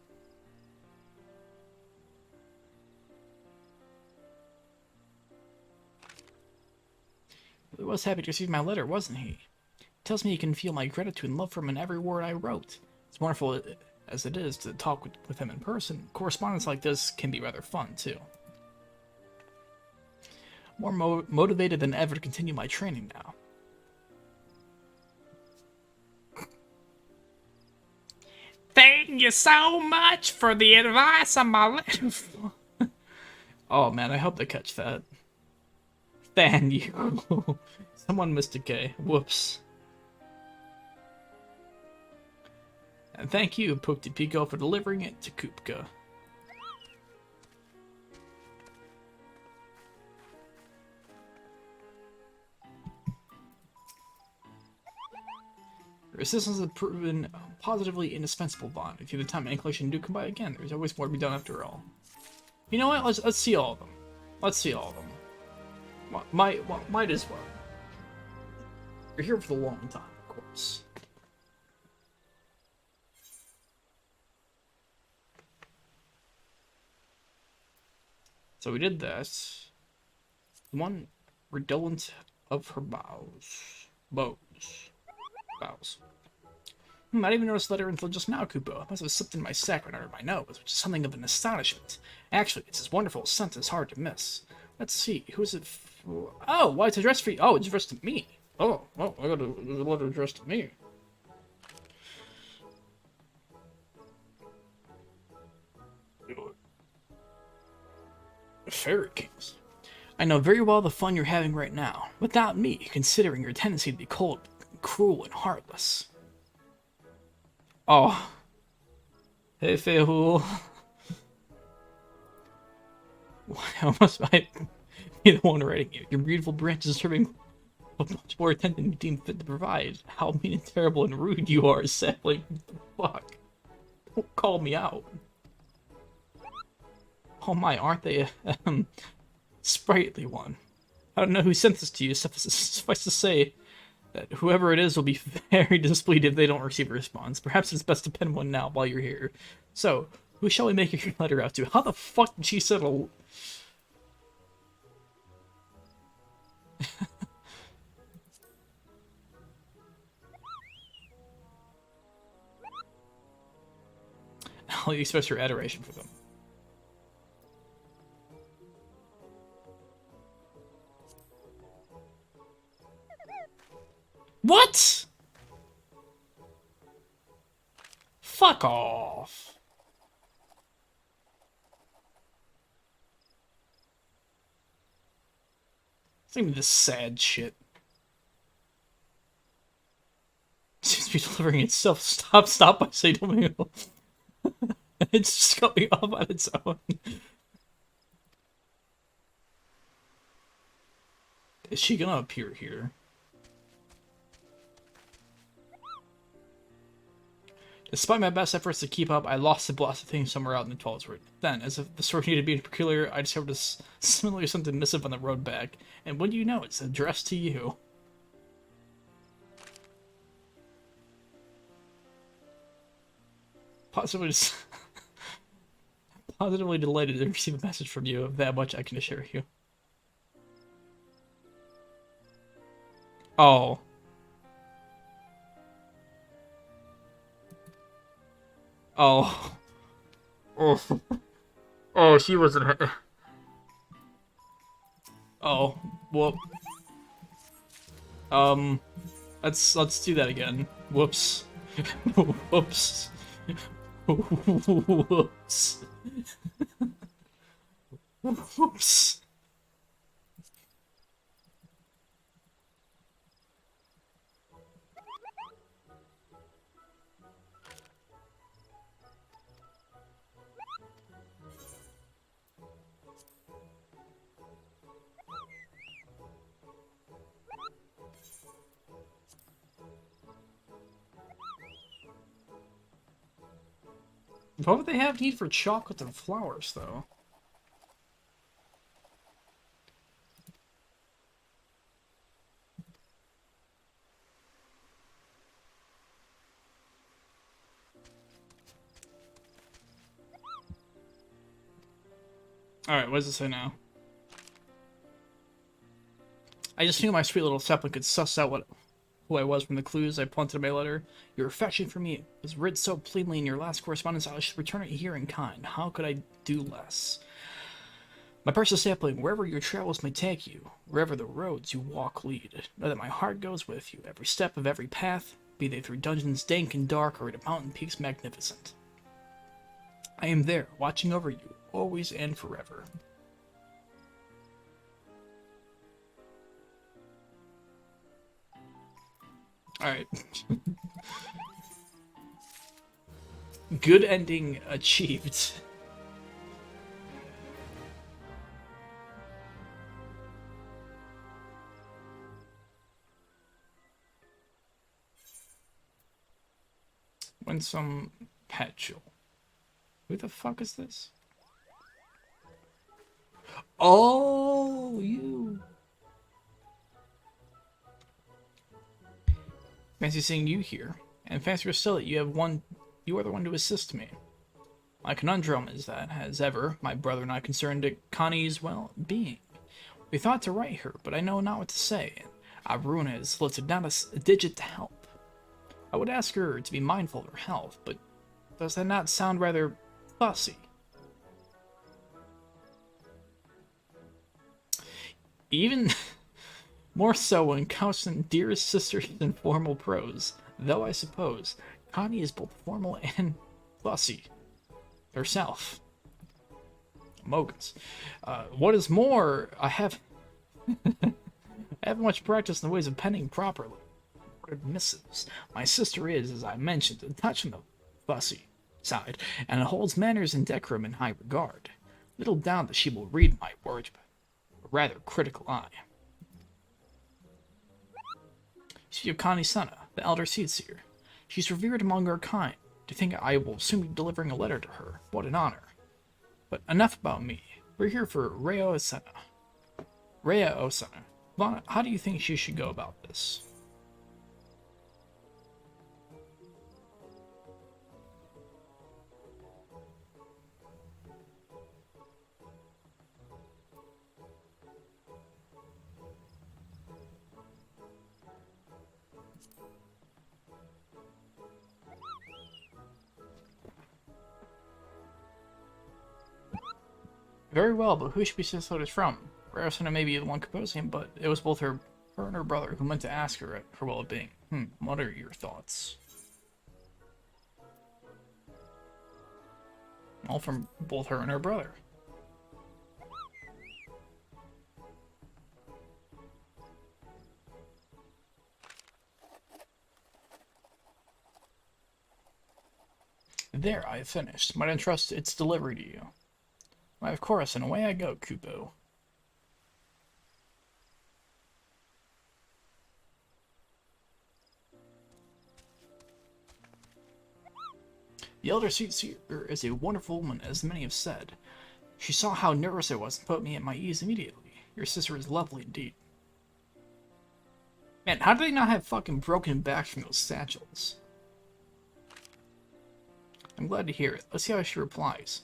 He was happy to receive my letter, wasn't he? He tells me he can feel my gratitude and love for him in every word I wrote. As wonderful as it is to talk with him in person, correspondence like this can be rather fun, too. More motivated than ever to continue my training now. Thank you so much for the advice on my letter. Oh man, I hope they catch that. Thank you. Someone missed a K. Whoops. And thank you, Pukti Pico, for delivering it to Koopka. Your assistance has proven positively indispensable, Vaughn. If you have the time and inclination to come by again, there's always more to be done after all. You know what? Let's see all of them. Let's see all of them. Might as well. You're here for the long time, of course. So we did this. One redolent of her bows. Bows. I didn't even notice the letter until just now, Kupo. It must have slipped in my sack right under my nose, which is something of an astonishment. Actually, it's as wonderful a scent as hard to miss. Let's see, who is it for? Oh, why it's addressed for you? Oh, it's addressed to me. Oh, well, I got a letter addressed to me. Fairy Kings. I know very well the fun you're having right now, without me, considering your tendency to be cold, cruel, and heartless. Oh. Hey, Feihul. How must I be the one writing you? Your beautiful branches serving much more attention than you deem fit to provide. How mean and terrible and rude you are, sapling. Fuck. Don't call me out. Oh my, aren't they a sprightly one? I don't know who sent this to you, suffice to say that whoever it is will be very displeased if they don't receive a response. Perhaps it's best to pen one now while you're here. So, who shall we make your letter out to? How the fuck did she settle? I'll express your adoration for them. What? Fuck off. It's not even this sad shit. Seems to be delivering itself. Stop, I say Domingo. It's just going off on its own. Is she gonna appear here? Despite my best efforts to keep up, I lost the blasted thing somewhere out in the 12th route. Then, as if the story needed to be peculiar, I discovered a similarly something missive on the road back, and what do you know, it's addressed to you. Positively, positively delighted to receive a message from you. Of that much I can assure you. Oh. Oh. Oh. Oh, she wasn't. Oh. Well. Let's do that again. Whoops. Whoops. Whoops. Whoops. What would they have need for chocolate and flowers, though? Alright, what does it say now? I just knew my sweet little sapling could suss out who I was from the clues I planted in my letter. Your affection for me was writ so plainly in your last correspondence, I should return it here in kind. How could I do less? My precious sapling, wherever your travels may take you, wherever the roads you walk lead, know that my heart goes with you, every step of every path, be they through dungeons dank and dark or to mountain peaks magnificent. I am there, watching over you, always and forever. Alright. Good ending achieved. Winsome Patchel. Who the fuck is this? Oh, you. Fancy seeing you here, and fancier still that you are the one to assist me. My conundrum is that, as ever, my brother and I concerned Connie's well-being. We thought to write her, but I know not what to say, and Aruna has solicited not a digit to help. I would ask her to be mindful of her health, but does that not sound rather fussy? Even more so when couching dearest sisters in formal prose, though I suppose Connie is both formal and fussy herself. Mogans. What is more, I haven't much practice in the ways of penning properly. Missives. My sister is, as I mentioned, a touch on the fussy side, and holds manners and decorum in high regard. Little doubt that she will read my words with a rather critical eye. She's Connie Senna, the elder seedseer. She's revered among her kind. To think I will soon be delivering a letter to her, what an honor. But enough about me. We're here for Rhea Osana. Rhea Osana. Lana, how do you think she should go about this? Very well, but who should we say letters from? Rarison may be the one composing him, but it was both her and her brother who meant to ask her her well-being. What are your thoughts? All from both her and her brother. There, I have finished. Might entrust its delivery to you. Why, of course, and away I go, Kupo. The elder seer is a wonderful woman, as many have said. She saw how nervous I was and put me at my ease immediately. Your sister is lovely indeed. Man, how do they not have fucking broken backs from those satchels? I'm glad to hear it. Let's see how she replies.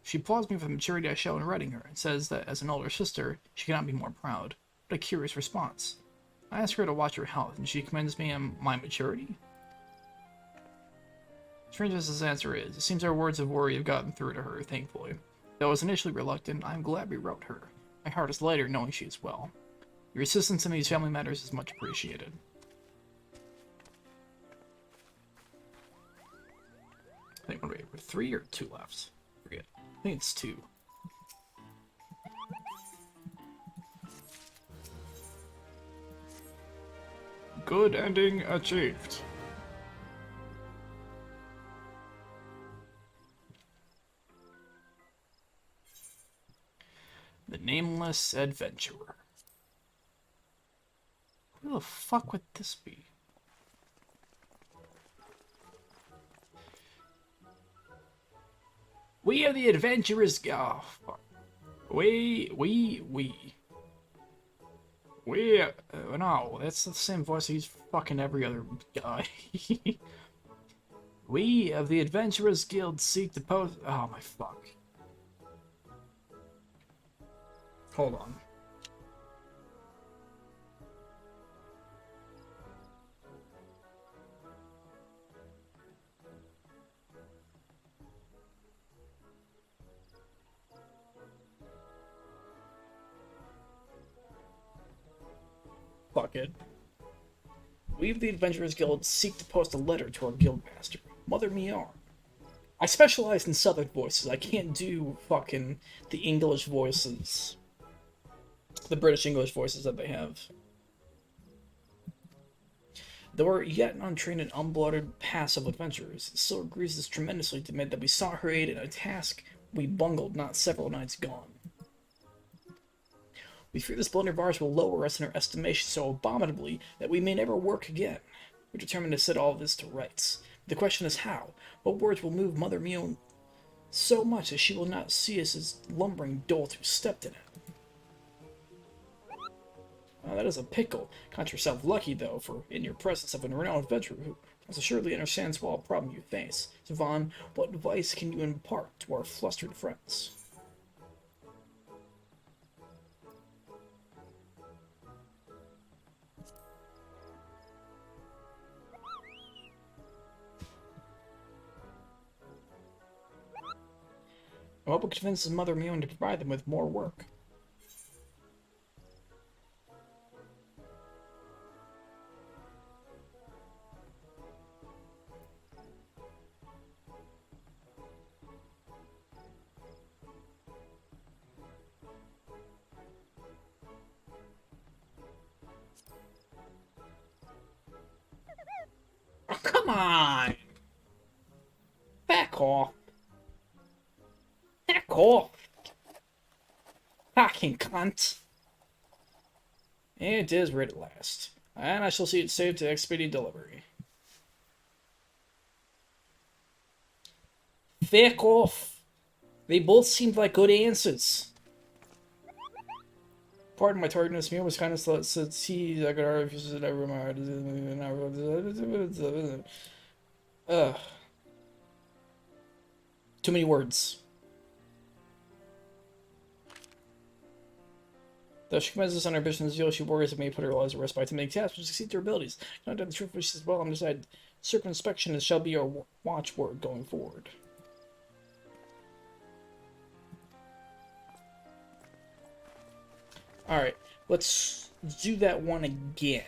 She applauds me for the maturity I show in writing her, and says that as an older sister, she cannot be more proud. What a curious response. I ask her to watch her health, and she commends me on my maturity? Strange as this answer is, it seems our words of worry have gotten through to her, thankfully. Though I was initially reluctant, I am glad we wrote her. My heart is lighter knowing she is well. Your assistance in these family matters is much appreciated. I think, wait, we're 3 or 2 left? Forget. I think it's 2. Good ending achieved. The Nameless Adventurer. Who the fuck would this be? We are the adventurers. Oh, fuck. No, that's the same voice he's fucking every other guy. We of the Adventurers Guild seek to post. Oh my fuck. Hold on. Fuck it. We of the Adventurers Guild seek to post a letter to our guildmaster, Mother Miar. I specialize in southern voices. I can't do fucking the English voices. The British English voices that they have. Though we're yet untrained and unblooded passive adventurers, it still agrees us tremendously to admit that we sought her aid in a task we bungled not several nights gone. We fear this blunder of ours will lower us in our estimation so abominably that we may never work again. We're determined to set all of this to rights. The question is how? What words will move Mother Mion so much that she will not see us as lumbering dolt who stepped in it? That is a pickle. Count yourself lucky, though, for in your presence of a renowned adventurer who most assuredly understands well a problem you face. Savon, what advice can you impart to our flustered friends? I hope it convinces Mother Mion to provide them with more work. Oh, come on! Back off. Back off. Fucking cunt. It is ready at last. And I shall see it saved to expedite delivery. Fuck off. They both seemed like good answers. Pardon my tardiness, me was kind of slow. So see, I got our refuses in every my too many words. Though she commends us on her ambition and zeal, she worries it may put her lives at risk by attempting tasks which exceed her abilities. Not done the truth, which is well on the side. Circumspection shall be our watchword going forward. Alright, let's do that one again.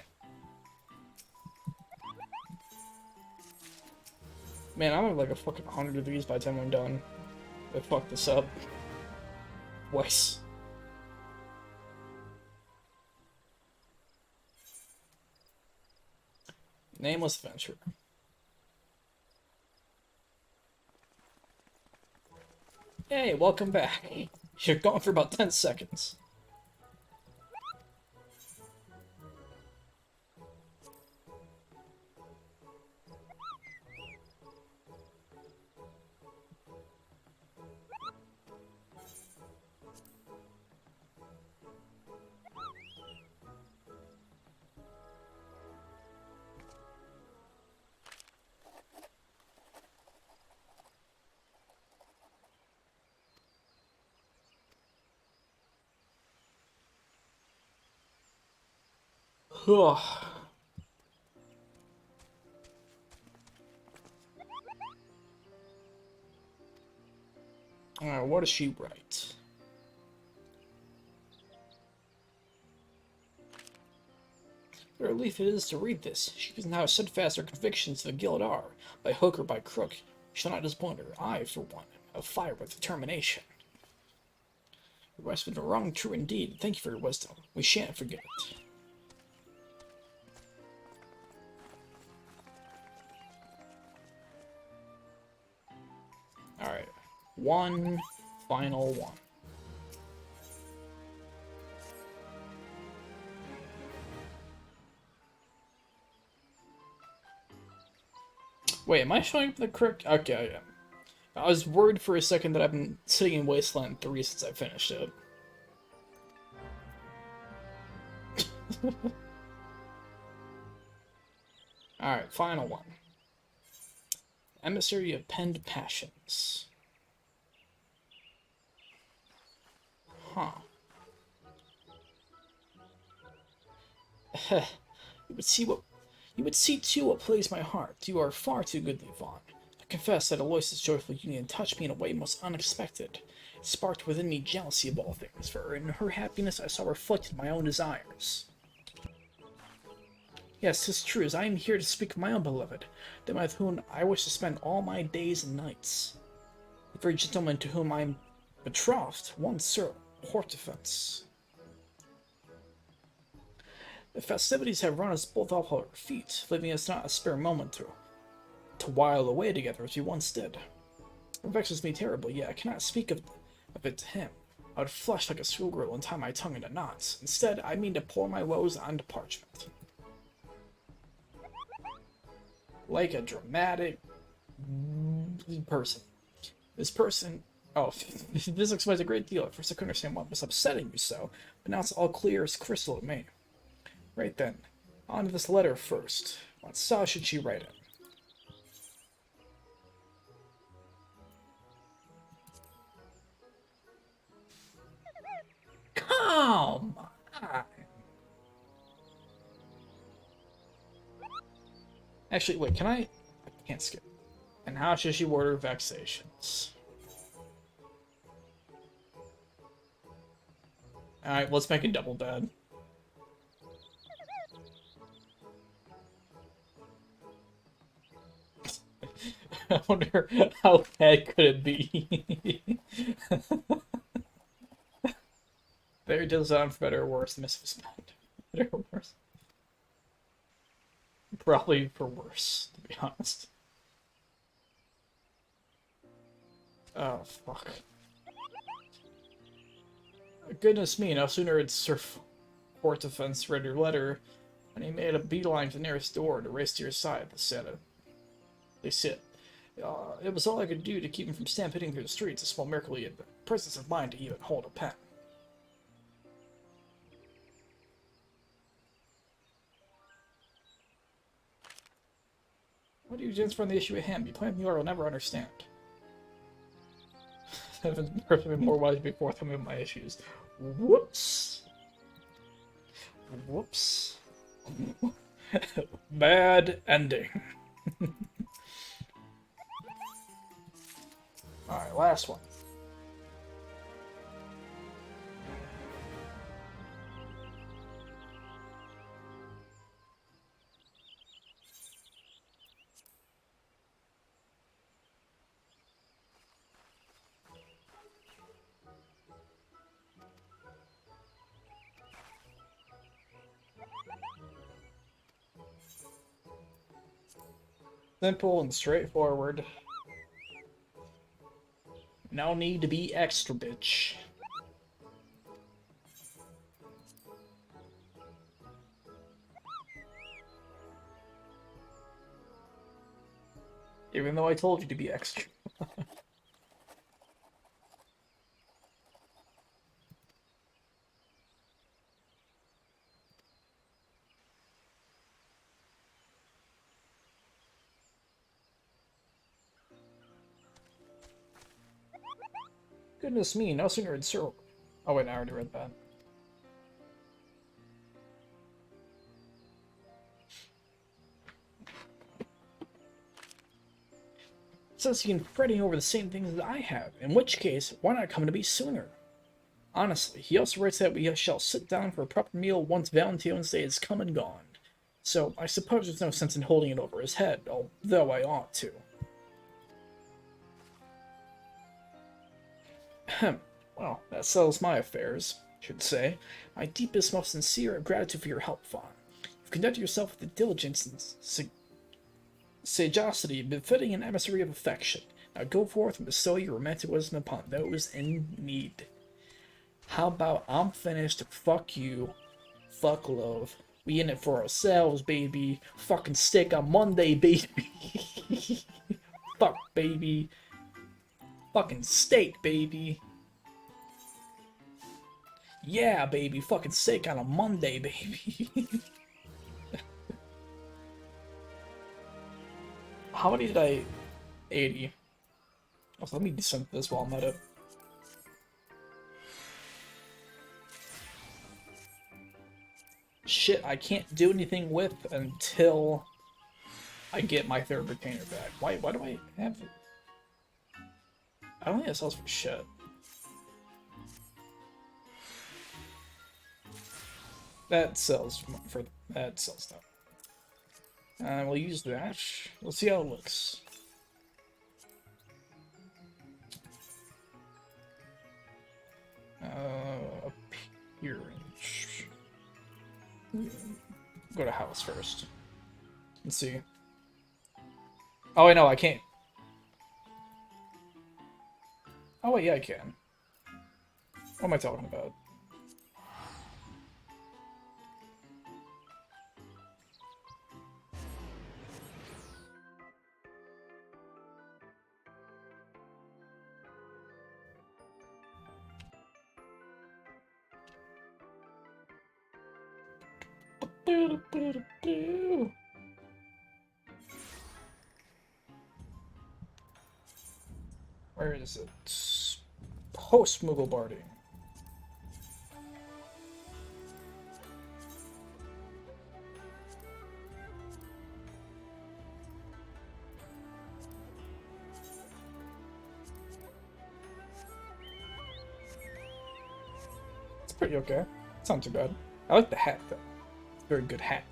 Man, I'm gonna have like a fucking 100 of these by the time I'm done. I fucked this up. Twice. Nameless Adventure. Hey, welcome back. You're gone for about 10 seconds. Alright, what does she write? What a relief it is to read this. She has now steadfast her convictions to the Guild are, by hook or by crook. Shall not disappoint her. I, for one, have fire with determination. Your wife's been wrong, true indeed. Thank you for your wisdom. We shan't forget it. Alright. One final one. Wait, am I showing up the correct? Okay, I am. I was worried for a second that I've been sitting in Wasteland 3 since I finished it. Alright, final one. Emissary of Penned Passions. Huh. You would see too what plays my heart. You are far too goodly, Vaughn. I confess that Aloysius' joyful union touched me in a way most unexpected. It sparked within me jealousy of all things, for in her happiness I saw reflected my own desires. Yes, 'tis true, as I am here to speak of my own beloved, the man with whom I wish to spend all my days and nights. The very gentleman to whom I am betrothed, one Sir Hortefance. The festivities have run us both off our feet, leaving us not a spare moment to while away together as we once did. It vexes me terribly, yet I cannot speak of it to him. I would flush like a schoolgirl and tie my tongue into knots. Instead, I mean to pour my woes onto parchment. Like a dramatic person. This person... Oh, this explains a great deal. At first I couldn't understand what was upsetting you so, but now it's all clear as crystal to me. Right then, on to this letter first. What style should she write it? Come on! Actually, wait, can I can't skip. And how should she word her vexations? Alright, let's make it double bad. I wonder how bad could it be? Very designed for better or worse, misspent. Better or worse? Probably for worse, to be honest. Oh, fuck. Goodness me, no sooner had Sir Hortefance read your letter when he made a beeline to the nearest door to race to your side, They sit. It was all I could do to keep him from stampeding through the streets, a small miracle he had the presence of mind to even hold a pen. What do you gents from the issue at hand? You plan you will never understand. I've been perfectly more wise before than with my issues. Whoops. Whoops. Bad ending. Alright, last one. Simple and straightforward. No need to be extra, bitch. Even though I told you to be extra. Goodness me, no sooner had Sir... Oh wait, I already read that. Says he can fretting over the same things that I have, in which case, why not come to me sooner? Honestly, he also writes that we shall sit down for a proper meal once Valentine's Day is come and gone. So, I suppose there's no sense in holding it over his head, although I ought to. Ahem. Well, that settles my affairs, I should say. My deepest, most sincere gratitude for your help, Fawn. You've conducted yourself with the diligence and sagacity befitting an emissary of affection. Now go forth and bestow your romantic wisdom upon those in need. How about I'm finished, fuck you, fuck love. We in it for ourselves, baby. Fucking steak on Monday, baby. Fuck, baby. Fucking steak, baby. Yeah, baby. Fucking steak on a Monday, baby. How many did I... 80. Also, let me descend this while I'm at it. Shit, I can't do anything with until I get my third retainer back. Why do I have it? I don't think it sells for shit. That sells for that sells stuff. We'll use that. Let's see how it looks. Appearance. Go to house first. Let's see. Oh, wait, no, I can't. Oh, wait, yeah, I can. What am I talking about? Where is it? Post-Moogle Barding. It's pretty okay. It's not too bad. I like the hat, though. Very good hat.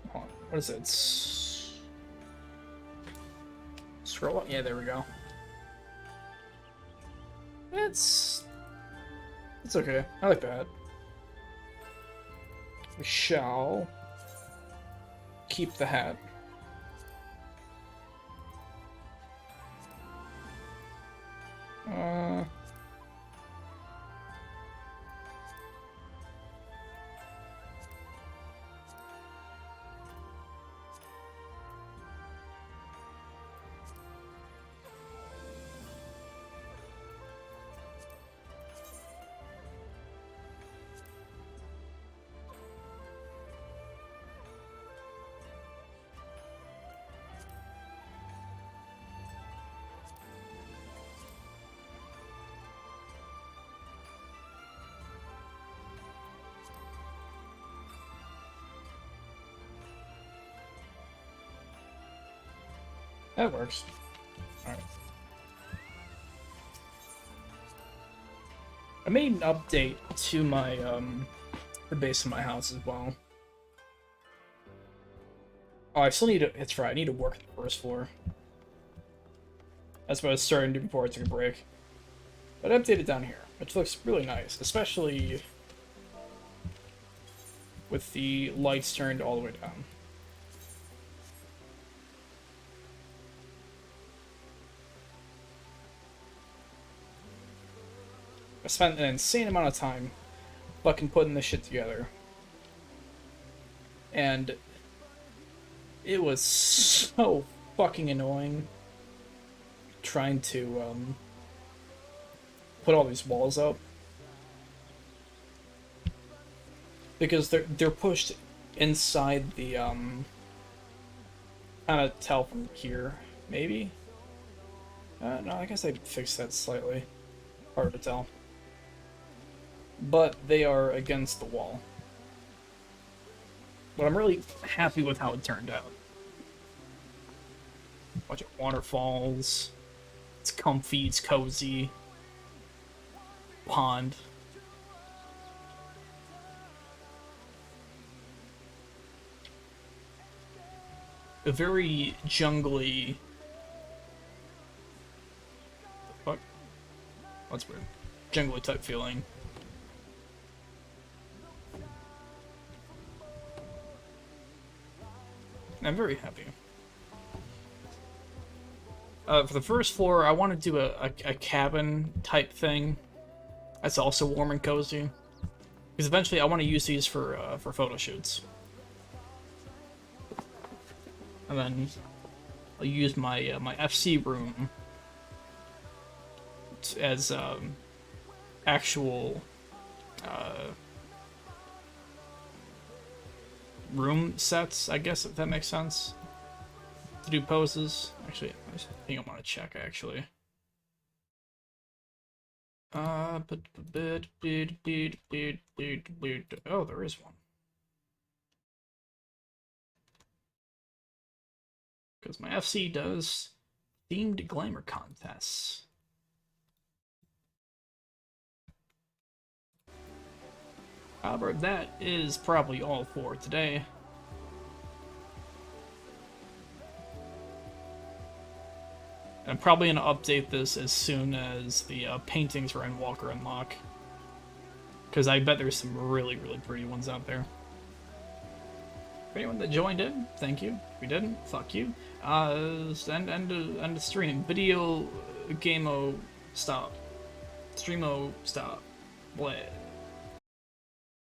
Hold on. What is it? Scroll up? Yeah, there we go. It's okay. I like that. We shall keep the hat. That works. Alright. I made an update to my, the base of my house as well. Oh, I still need to, it's right, I need to work the first floor. That's what I was starting to do before I took a break. But I updated down here, which looks really nice, especially with the lights turned all the way down. I spent an insane amount of time fucking putting this shit together. And it was so fucking annoying trying to put all these walls up. Because they're pushed inside the kind of tell from here, maybe? No, I guess I fixed that slightly. Hard to tell. But they are against the wall. But I'm really happy with how it turned out. Bunch of waterfalls. It's comfy, it's cozy. Pond. A very jungly... What the fuck? That's weird. Jungly type feeling. I'm very happy. For the first floor, I want to do a cabin type thing. That's also warm and cozy. Because eventually I want to use these for photo shoots. And then I'll use my my FC room as actual room sets, I guess, if that makes sense. To do poses. Actually, I think I want to check, actually. Oh, there is one. Because my FC does themed glamour contests. However, that is probably all for today. I'm probably going to update this as soon as the paintings for Endwalker unlock. Because I bet there's some really, really pretty ones out there. For anyone that joined in, thank you. If you didn't, fuck you. End the stream. Video, gameo, stop. Streamo, stop. Bleh.